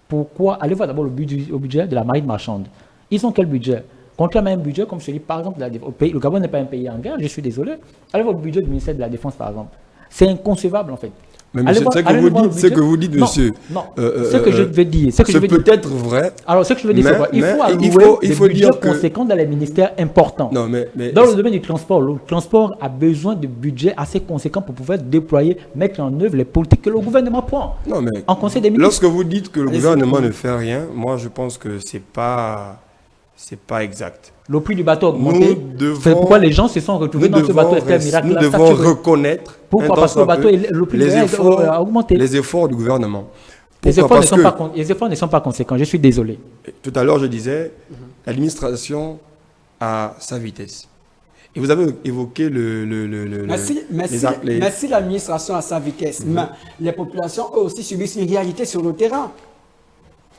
pourquoi, allez voir d'abord le budget de la marine marchande. Ils ont quel budget? Contrairement à un budget comme celui, par exemple, le Gabon n'est pas un pays en guerre, je suis désolé. Allez voir le budget du ministère de la Défense, par exemple. C'est inconcevable, en fait. Mais monsieur, ce que vous dites, monsieur, ce que je veux dire, c'est peut-être vrai. Alors, ce que je veux dire, c'est quoi? Il faut allouer des budgets conséquents dans les ministères importants. Non, mais dans le domaine du transport, le transport a besoin de budgets assez conséquents pour pouvoir déployer, mettre en œuvre les politiques que le gouvernement prend. Non, mais en Conseil des ministres. Lorsque vous dites que le gouvernement ne fait rien, moi, je pense que c'est pas exact. Le prix du bateau a augmenté. C'est pourquoi les gens se sont retrouvés dans ce bateau Esther Miracle. Nous devons reconnaître pourquoi, parce que le bateau, le prix a augmenté. Les efforts du gouvernement. Les efforts ne sont pas conséquents, je suis désolé. Tout à l'heure, je disais, l'administration a sa vitesse. Et vous avez évoqué Merci l'administration a sa vitesse, mais les populations eux aussi subissent une réalité sur le terrain.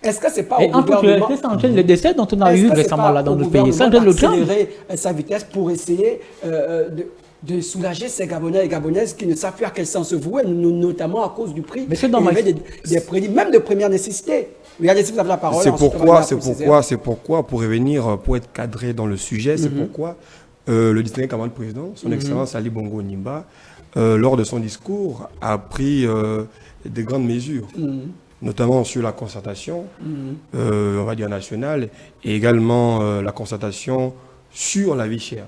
Est-ce que c'est pas au gouvernement ça entraîne le décès dont on a eu récemment là dans notre pays. Ça entraîne le drame. Accélérer sa vitesse pour essayer de soulager ces Gabonais et Gabonaises qui ne savent plus à quel sens se vouer, notamment à cause du prix. Mais c'est dommage. Des produits, même de première nécessité. Regardez si vous avez la parole. C'est pourquoi, pour revenir, pour être cadré dans le sujet, c'est pourquoi le distingué camarade président, son Excellence Ali Bongo Ondimba, lors de son discours, a pris de grandes mesures. Notamment sur la concertation, on va dire nationale, et également la concertation sur la vie chère.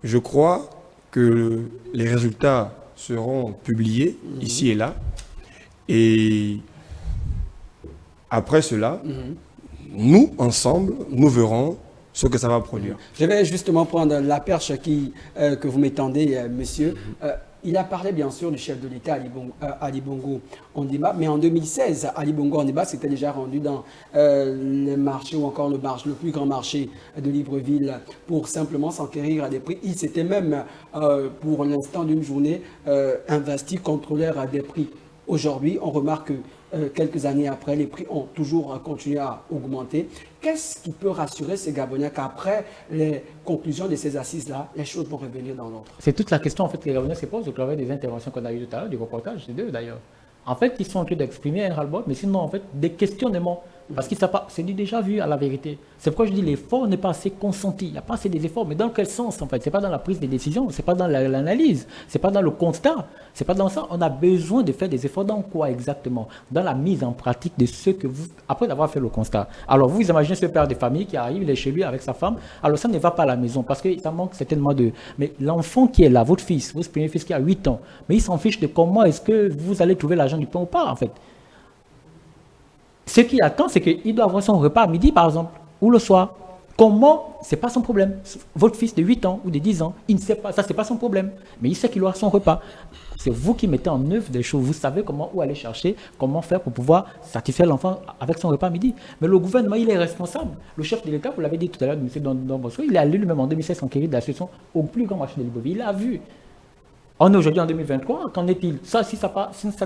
Je crois que les résultats seront publiés ici et là, et après cela, nous, ensemble, nous verrons ce que ça va produire. Je vais justement prendre la perche que vous m'étendez, monsieur. Il a parlé bien sûr du chef de l'État, Ali Bongo Ondimba, mais en 2016, Ali Bongo Ondimba s'était déjà rendu dans les marchés ou encore le plus grand marché de Libreville pour simplement s'enquérir à des prix. Il s'était même, pour l'instant d'une journée, investi contrôleur des prix. Aujourd'hui, on remarque que quelques années après, les prix ont toujours continué à augmenter. Qu'est-ce qui peut rassurer ces Gabonais qu'après les conclusions de ces assises-là, les choses vont revenir dans l'ordre? C'est toute la question en fait, que les Gabonais se posent au travers des interventions qu'on a eues tout à l'heure, du reportage, c'est d'eux d'ailleurs. En fait, ils sont en train d'exprimer un ras-le-bol, mais sinon, en fait, des questionnements Parce que c'est du déjà vu à la vérité. C'est pourquoi je dis l'effort n'est pas assez consenti. Il n'y a pas assez des efforts. Mais dans quel sens en fait? Ce n'est pas dans la prise de décision, ce n'est pas dans l'analyse, ce n'est pas dans le constat. Ce n'est pas dans ça. On a besoin de faire des efforts dans quoi exactement? Dans la mise en pratique de ce que vous, après avoir fait le constat. Alors vous imaginez ce père de famille qui arrive, il est chez lui avec sa femme. Alors ça ne va pas à la maison parce que ça manque certainement de... Mais l'enfant qui est là, votre premier fils qui a 8 ans, mais il s'en fiche de comment est-ce que vous allez trouver l'argent du pain ou pas en fait. Ce qu'il attend, c'est qu'il doit avoir son repas à midi, par exemple, ou le soir. Comment? Ce n'est pas son problème. Votre fils de 8 ans ou de 10 ans, il ne sait pas, ça, ce n'est pas son problème. Mais il sait qu'il aura son repas. C'est vous qui mettez en œuvre des choses. Vous savez où aller chercher, comment faire pour pouvoir satisfaire l'enfant avec son repas à midi. Mais le gouvernement, il est responsable. Le chef de l'État, vous l'avez dit tout à l'heure, M. Don Bosco, il est allé lui-même en 2016 conquérir de la situation au plus grand marché de Libreville. Il a vu. On est aujourd'hui en 2023, qu'en est-il? Ça, si ça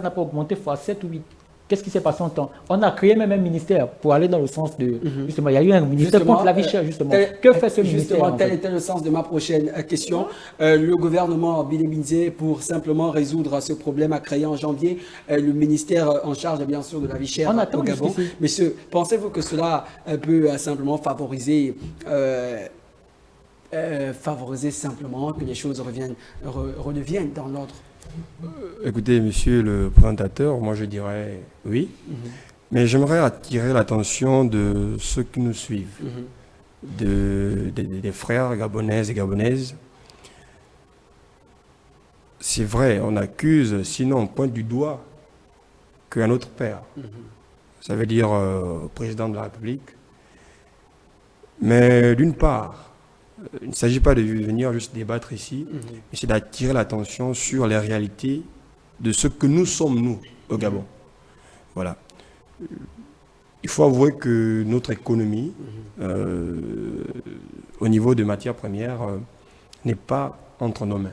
n'a pas augmenté fois 7 ou 8, qu'est-ce qui s'est passé en temps? On a créé même un ministère pour aller dans le sens de... Justement, il y a eu un ministère contre la vie chère, justement. Que fait ce ministère? Justement, tel était le sens de ma prochaine question. Le gouvernement Bilé-Binzé, pour simplement résoudre ce problème, a créé en janvier le ministère en charge, bien sûr, de la vie chère au Gabon. Monsieur, pensez-vous que cela peut simplement favoriser simplement que les choses redeviennent dans l'ordre? Écoutez, monsieur le présentateur, moi je dirais oui, mais j'aimerais attirer l'attention de ceux qui nous suivent, des frères gabonaises et gabonaises. C'est vrai, on accuse, sinon on pointe du doigt qu'un autre père. Ça veut dire président de la République. Mais d'une part, il ne s'agit pas de venir juste débattre ici, mais c'est d'attirer l'attention sur les réalités de ce que nous sommes, nous, au Gabon. Voilà. Il faut avouer que notre économie, au niveau des matières premières, n'est pas entre nos mains.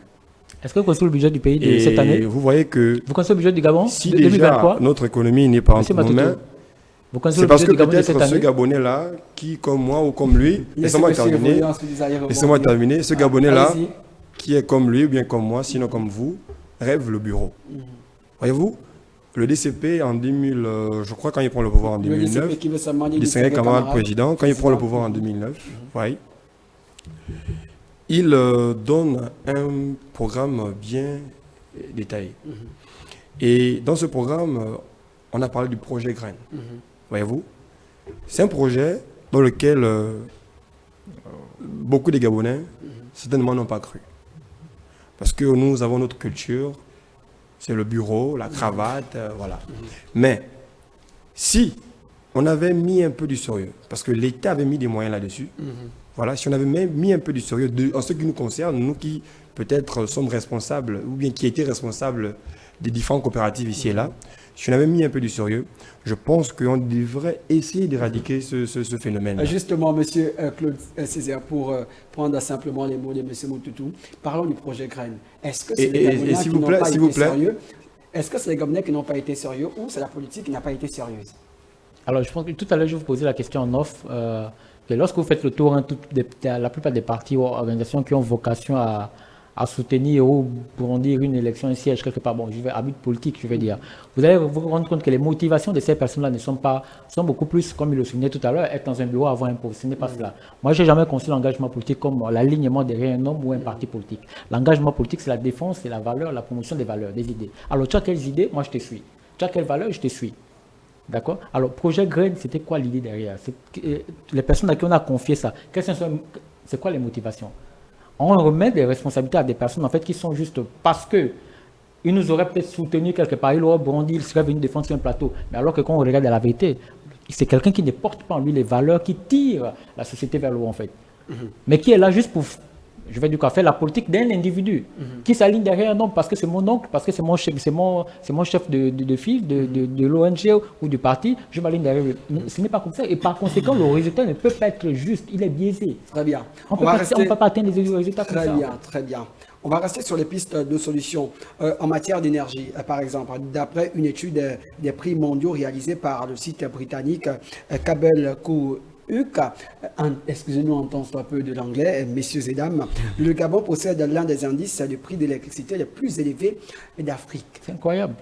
Est-ce que vous connaissez le budget du pays de cette année? Vous voyez que vous connaissez le budget du Gabon si déjà 2023, notre économie n'est pas entre nos mains, c'est parce que peut-être ce Gabonais-là, qui, comme moi ou comme lui, laissez-moi terminer, ce Gabonais-là, qui est comme lui ou bien comme moi, sinon comme vous, rêve le bureau. Voyez-vous, le DCP en 2000, je crois quand il prend le pouvoir en 2009, il serait camarade président, quand il prend le pouvoir en 2009, voyez, il donne un programme bien détaillé. Et dans ce programme, on a parlé du projet Graines. Voyez-vous, c'est un projet dans lequel beaucoup de Gabonais certainement n'ont pas cru. Parce que nous avons notre culture, c'est le bureau, la cravate, voilà. Mais si on avait mis un peu du sérieux, parce que l'État avait mis des moyens là-dessus, voilà, si on avait même mis un peu du sérieux en ce qui nous concerne, nous qui peut-être sommes responsables, ou bien qui étaient responsables des différentes coopératives ici et là, si on avait mis un peu du sérieux, je pense qu'on devrait essayer d'éradiquer ce phénomène. Justement, monsieur Claude Césaire, pour prendre simplement les mots de monsieur Moutoutou, parlons du projet Graines. Est-ce que c'est les Gabonais qui n'ont pas été sérieux? Est-ce que c'est les Gabonais qui n'ont pas été sérieux ou c'est la politique qui n'a pas été sérieuse? Alors, je pense que tout à l'heure, je vous posais la question en off. Que lorsque vous faites le tour, la plupart des partis ou organisations qui ont vocation à soutenir ou pour dire une élection, un siège quelque part, bon, à but politique, je vais dire. Vous allez vous rendre compte que les motivations de ces personnes-là sont beaucoup plus, comme il le soulignait tout à l'heure, être dans un bureau, avoir un poste. Ce n'est pas cela. Moi, je n'ai jamais conçu l'engagement politique comme l'alignement derrière un homme ou un parti politique. L'engagement politique, c'est la défense, c'est la valeur, la promotion des valeurs, des idées. Alors, tu as quelles idées? Moi, je te suis. Tu as quelles valeurs? Je te suis. D'accord? Alors, projet Graines, c'était quoi l'idée derrière? Les personnes à qui on a confié ça, c'est quoi les motivations? On remet des responsabilités à des personnes en fait qui sont juste parce que ils nous auraient peut-être soutenu quelque part, ils auraient bondi, ils seraient venus défendre sur un plateau. Mais alors que quand on regarde la vérité, c'est quelqu'un qui ne porte pas en lui les valeurs qui tirent la société vers le haut en fait. Mais qui est là juste pour, je vais du coup faire la politique d'un individu qui s'aligne derrière un homme parce que c'est mon oncle, parce que c'est mon chef, c'est mon chef de file, de l'ONG ou du parti, je m'aligne derrière lui. Ce n'est pas comme ça et par conséquent le résultat ne peut pas être juste, il est biaisé. Très bien. On ne peut pas atteindre les résultats comme ça. Très bien, très bien. On va rester sur les pistes de solutions en matière d'énergie. Par exemple, d'après une étude des prix mondiaux réalisée par le site britannique Kabel-Kou, excusez-nous, on entend un peu de l'anglais, messieurs et dames. Le Gabon possède l'un des indices de prix de l'électricité les plus élevés d'Afrique. C'est incroyable.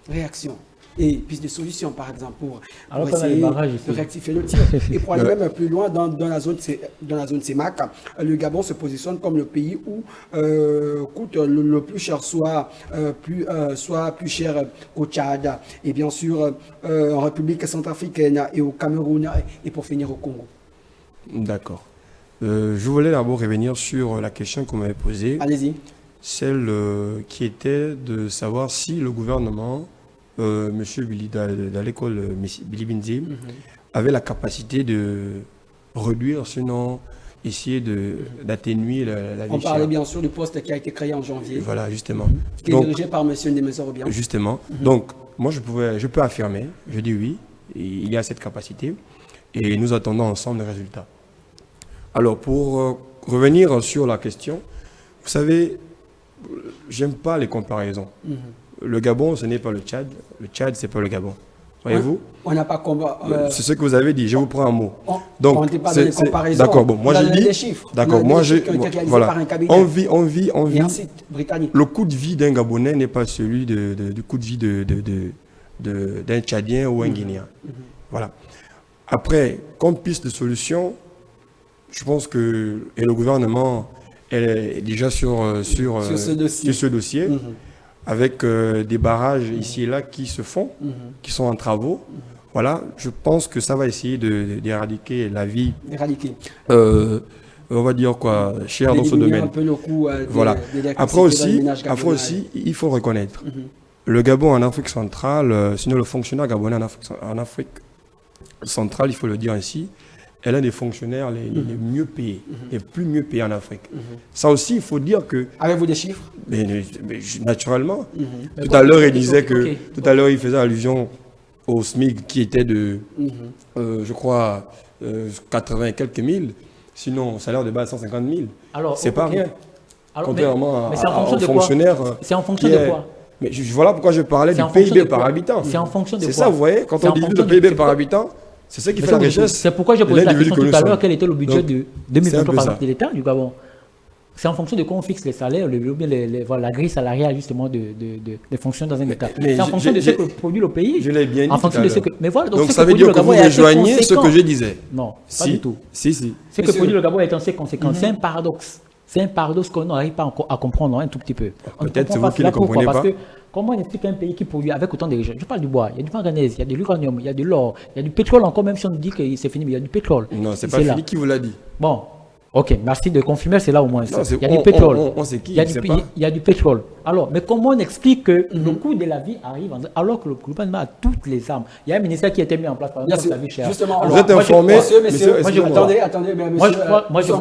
Réaction? et pistes de solutions, par exemple, pour essayer de rectifier le tir. Et pour aller même plus loin, dans la zone CEMAC, le Gabon se positionne comme le pays où coûte le plus cher, soit plus cher au Tchad, et bien sûr en République centrafricaine et au Cameroun, et pour finir au Congo. D'accord. Je voulais d'abord revenir sur la question qu'on m'avait posée. Allez-y. Celle qui était de savoir si le gouvernement, M. Billy, dans l'école Billy Binzi, avait la capacité de réduire, sinon essayer d'atténuer la vie. On parlait bien sûr du poste qui a été créé en janvier. Voilà, justement. Qui est dirigé par M. Ndemesorobian. Justement. Donc, moi, je peux affirmer, je dis oui, il y a cette capacité, et nous attendons ensemble les résultats. Alors, pour revenir sur la question, vous savez, j'aime pas les comparaisons. Le Gabon, ce n'est pas le Tchad. Le Tchad, c'est pas le Gabon. Voyez-vous? On n'a pas combat. C'est ce que vous avez dit. Je vous prends un mot. Donc, on n'était pas dans les comparaisons. D'accord. Bon, moi je dis. Des chiffres. D'accord. Moi je. Voilà. On vit. Et un site britannique. Le coût de vie d'un Gabonais n'est pas celui du coût de vie d'un Tchadien ou un Guinéen. Voilà. Après, comme piste de solution, je pense que le gouvernement est déjà sur ce dossier. Avec des barrages ici et là qui se font, qui sont en travaux. Voilà, je pense que ça va essayer d'éradiquer la vie. On va dire quoi, chère dans ce domaine. Un peu le coût voilà. Après aussi, il faut reconnaître. Le Gabon en Afrique centrale, sinon le fonctionnaire gabonais en Afrique centrale, il faut le dire ainsi, elle est des fonctionnaires les mieux payés, les plus mieux payés en Afrique. Ça aussi, il faut dire que... Avez-vous des chiffres? Mais naturellement. Tout à l'heure, il disait que... Tout à l'heure, il faisait allusion au SMIC qui était de, je crois, 80 et quelques mille. Sinon, au salaire de base, 150 000. C'est pas rien. Contrairement aux fonctionnaires... C'est en fonction de quoi? Mais voilà pourquoi je parlais du PIB par habitant. C'est en fonction de quoi? C'est ça, vous voyez, quand on divise le PIB par habitant... C'est ça qui fait la richesse. C'est pourquoi j'ai posé la question tout à l'heure, quel était le budget de 2023 par exemple de l'État du Gabon. C'est en fonction de quoi on fixe les salaires, la grille salariale justement des fonctions dans un État. C'est en fonction de ce que produit le pays. Je l'ai bien dit. En fonction de ce que. Mais voilà, donc ça veut dire que vous rejoignez ce que je disais. Non, pas du tout. Si. Ce que produit le Gabon est assez conséquent. C'est un paradoxe. C'est un paradoxe qu'on n'arrive pas à comprendre un tout petit peu. Peut-être c'est vous qui ne comprenez pas. Comment on explique un pays qui produit avec autant de richesses? Je parle du bois, il y a du manganèse, il y a de l'uranium, il y a de l'or, il y a du pétrole encore, même si on dit que c'est fini, mais il y a du pétrole. Non, c'est pas fini, qui vous l'a dit? Bon, ok, merci de confirmer, c'est là au moins. Il y a du pétrole. On sait qui, il y a du pétrole. Alors, mais comment on explique que le coût de la vie arrive alors que le gouvernement a toutes les armes? Il y a un ministère qui a été mis en place par exemple la vie chère. Justement, vous êtes informé, monsieur, attendez, monsieur,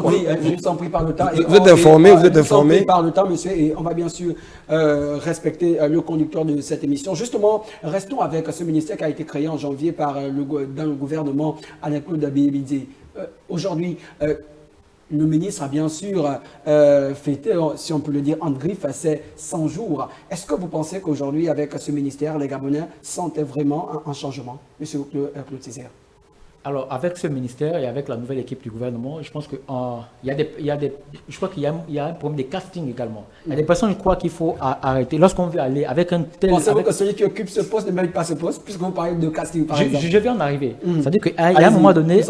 je vous en prie par le temps. Vous êtes informé par le temps, monsieur, et on va bien sûr respecter le conducteur de cette émission. Justement, restons avec ce ministère qui a été créé en janvier dans le gouvernement Alain-Claude Billy. Aujourd'hui, le ministre a bien sûr fêté, si on peut le dire, en griffe, ses 100 jours. Est-ce que vous pensez qu'aujourd'hui, avec ce ministère, les Gabonais sentaient vraiment un changement, M. Claude Césaire? Alors, avec ce ministère et avec la nouvelle équipe du gouvernement, je pense qu'il y a un problème de casting également. Il y a des personnes, je crois qu'il faut arrêter. Lorsqu'on veut aller avec un tel... Pensez-vous que celui qui occupe ce poste ne mérite pas ce poste, puisque vous parlez de casting, par exemple? Je vais en arriver. C'est-à-dire qu'à un moment donné,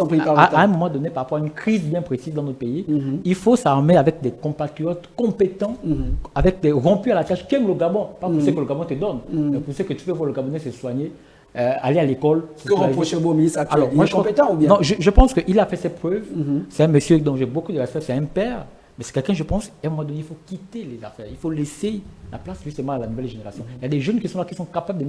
par rapport à une crise bien précise dans notre pays, il faut s'armer avec des compatriotes compétents, avec des rompus à la tâche, qui aiment le Gabon. Pas pour ce que le Gabon te donne, mais pour ce que tu fais pour le Gabonais se soigner. Aller à l'école. Que reprochez-vous au ministre actuel? Il est compétent ou bien? Non, je pense qu'il a fait ses preuves. C'est un monsieur dont j'ai beaucoup de respect, c'est un père. Mais c'est quelqu'un, je pense, à un moment donné, il faut quitter les affaires. Il faut laisser la place justement à la nouvelle génération. Il y a des jeunes qui sont là, qui sont capables de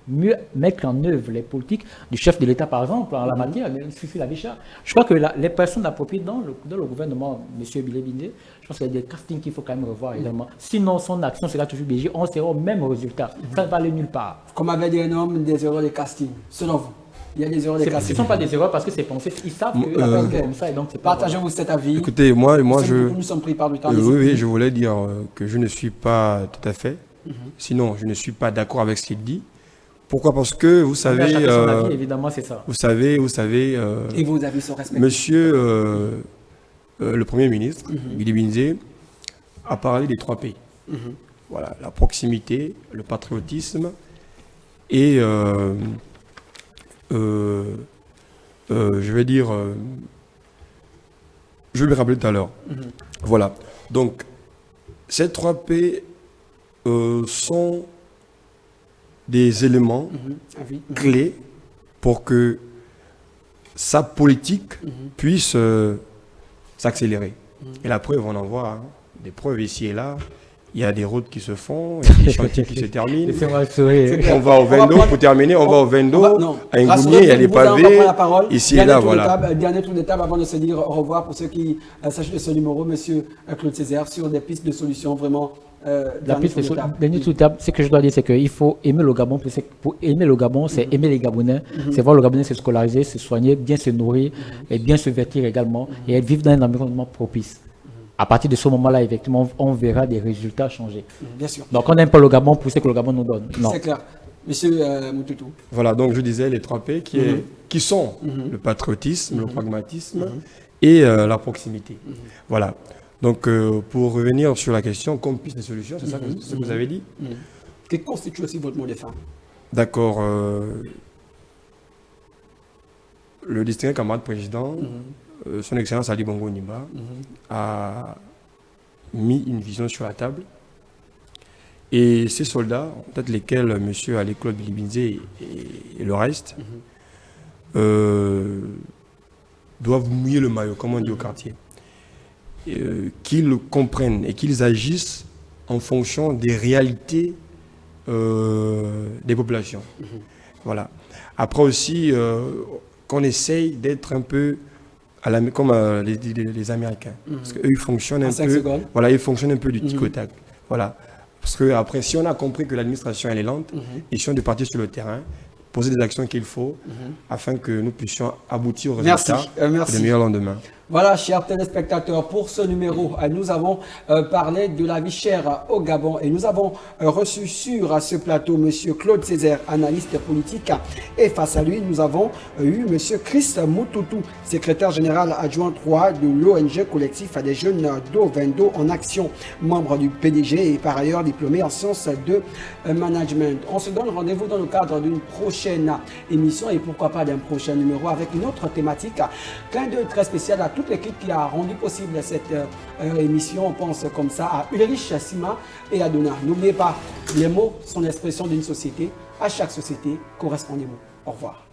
mieux mettre en œuvre les politiques du chef de l'État, par exemple, en la matière, il suffit la vie chère. Je crois que les personnes appropriées dans le gouvernement, M. Billy Bindé, je pense qu'il y a des castings qu'il faut quand même revoir également. Sinon, son action sera toujours BG, on sera au même résultat. Ça ne va aller nulle part. Comme avait dit un homme, des erreurs de casting, selon vous? Il y a des erreurs de casting. Ce ne sont pas des erreurs parce que c'est pensé. Ils savent que la personne est comme ça et donc c'est pas. Partagez-vous cet avis. Écoutez, moi nous sommes pris par le temps. Oui, je voulais dire que je ne suis pas tout à fait. Sinon, je ne suis pas d'accord avec ce qu'il dit. Pourquoi? Parce que vous savez. Son avis, évidemment, c'est ça. Vous savez. Et vos avis sont respectés. Monsieur le Premier ministre, Billy Binze, a parlé des 3 P. Voilà, la proximité, le patriotisme et je vais dire, je vais me rappeler tout à l'heure. Voilà. Donc, ces 3 P sont des éléments clés pour que sa politique puisse s'accélérer. Et la preuve, on en voit hein, des preuves ici et là. Il y a des routes qui se font, il y a des chantiers qui se terminent. On va au Vendo, pour terminer, on va au Vendo, à Ngounié, il y a des pavés, ici et là, voilà. Dernier tour de table avant de se dire au revoir pour ceux qui sachent de ce numéro, monsieur Claude Césaire, sur des pistes de solutions vraiment. La piste de dernier tour de table, ce que je dois dire, c'est qu'il faut aimer le Gabon. Pour aimer le Gabon, c'est aimer les Gabonais, c'est voir le Gabonais se scolariser, se soigner, bien se nourrir et bien se vêtir également et vivre dans un environnement propice. À partir de ce moment-là, effectivement, on verra des résultats changer. Bien sûr. Donc, on n'aime pas le Gabon pour ce que le Gabon nous donne. C'est clair. Monsieur Moutoutou. Voilà, donc je disais les 3 P qui sont le patriotisme, le pragmatisme et la proximité. Voilà. Donc, pour revenir sur la question, comme piste de solution, c'est ça ce que vous avez dit Qui constitue aussi votre mot de fin? D'accord. Le distingué camarade président, son Excellence Ali Bongo Ondimba, a mis une vision sur la table. Et ces soldats, peut-être lesquels M. Ali Claude Bilibinze et le reste, doivent mouiller le maillot, comme on dit au quartier. Qu'ils comprennent et qu'ils agissent en fonction des réalités des populations. Voilà. Après aussi, qu'on essaye d'être un peu comme les Américains. Parce qu'eux, ils fonctionnent un peu. Voilà, ils fonctionnent un peu du tic au tac. Voilà. Parce que après, si on a compris que l'administration elle est lente, ils sont de partir sur le terrain, poser des actions qu'il faut, afin que nous puissions aboutir au résultat le meilleur lendemain. Voilà, chers téléspectateurs, pour ce numéro, nous avons parlé de la vie chère au Gabon et nous avons reçu sur ce plateau M. Claude Césaire, analyste politique, et face à lui, nous avons eu M. Chris Moutoutou, secrétaire général adjoint 3 de l'ONG collectif des jeunes d'Ovendo en action, membre du PDG et par ailleurs diplômé en sciences de management. On se donne rendez-vous dans le cadre d'une prochaine émission et pourquoi pas d'un prochain numéro avec une autre thématique, clin d'œil très spécial à toute l'équipe qui a rendu possible cette émission. On pense comme ça à Ulrich, Sima et Adona. N'oubliez pas, les mots sont l'expression d'une société. À chaque société correspond des mots. Au revoir.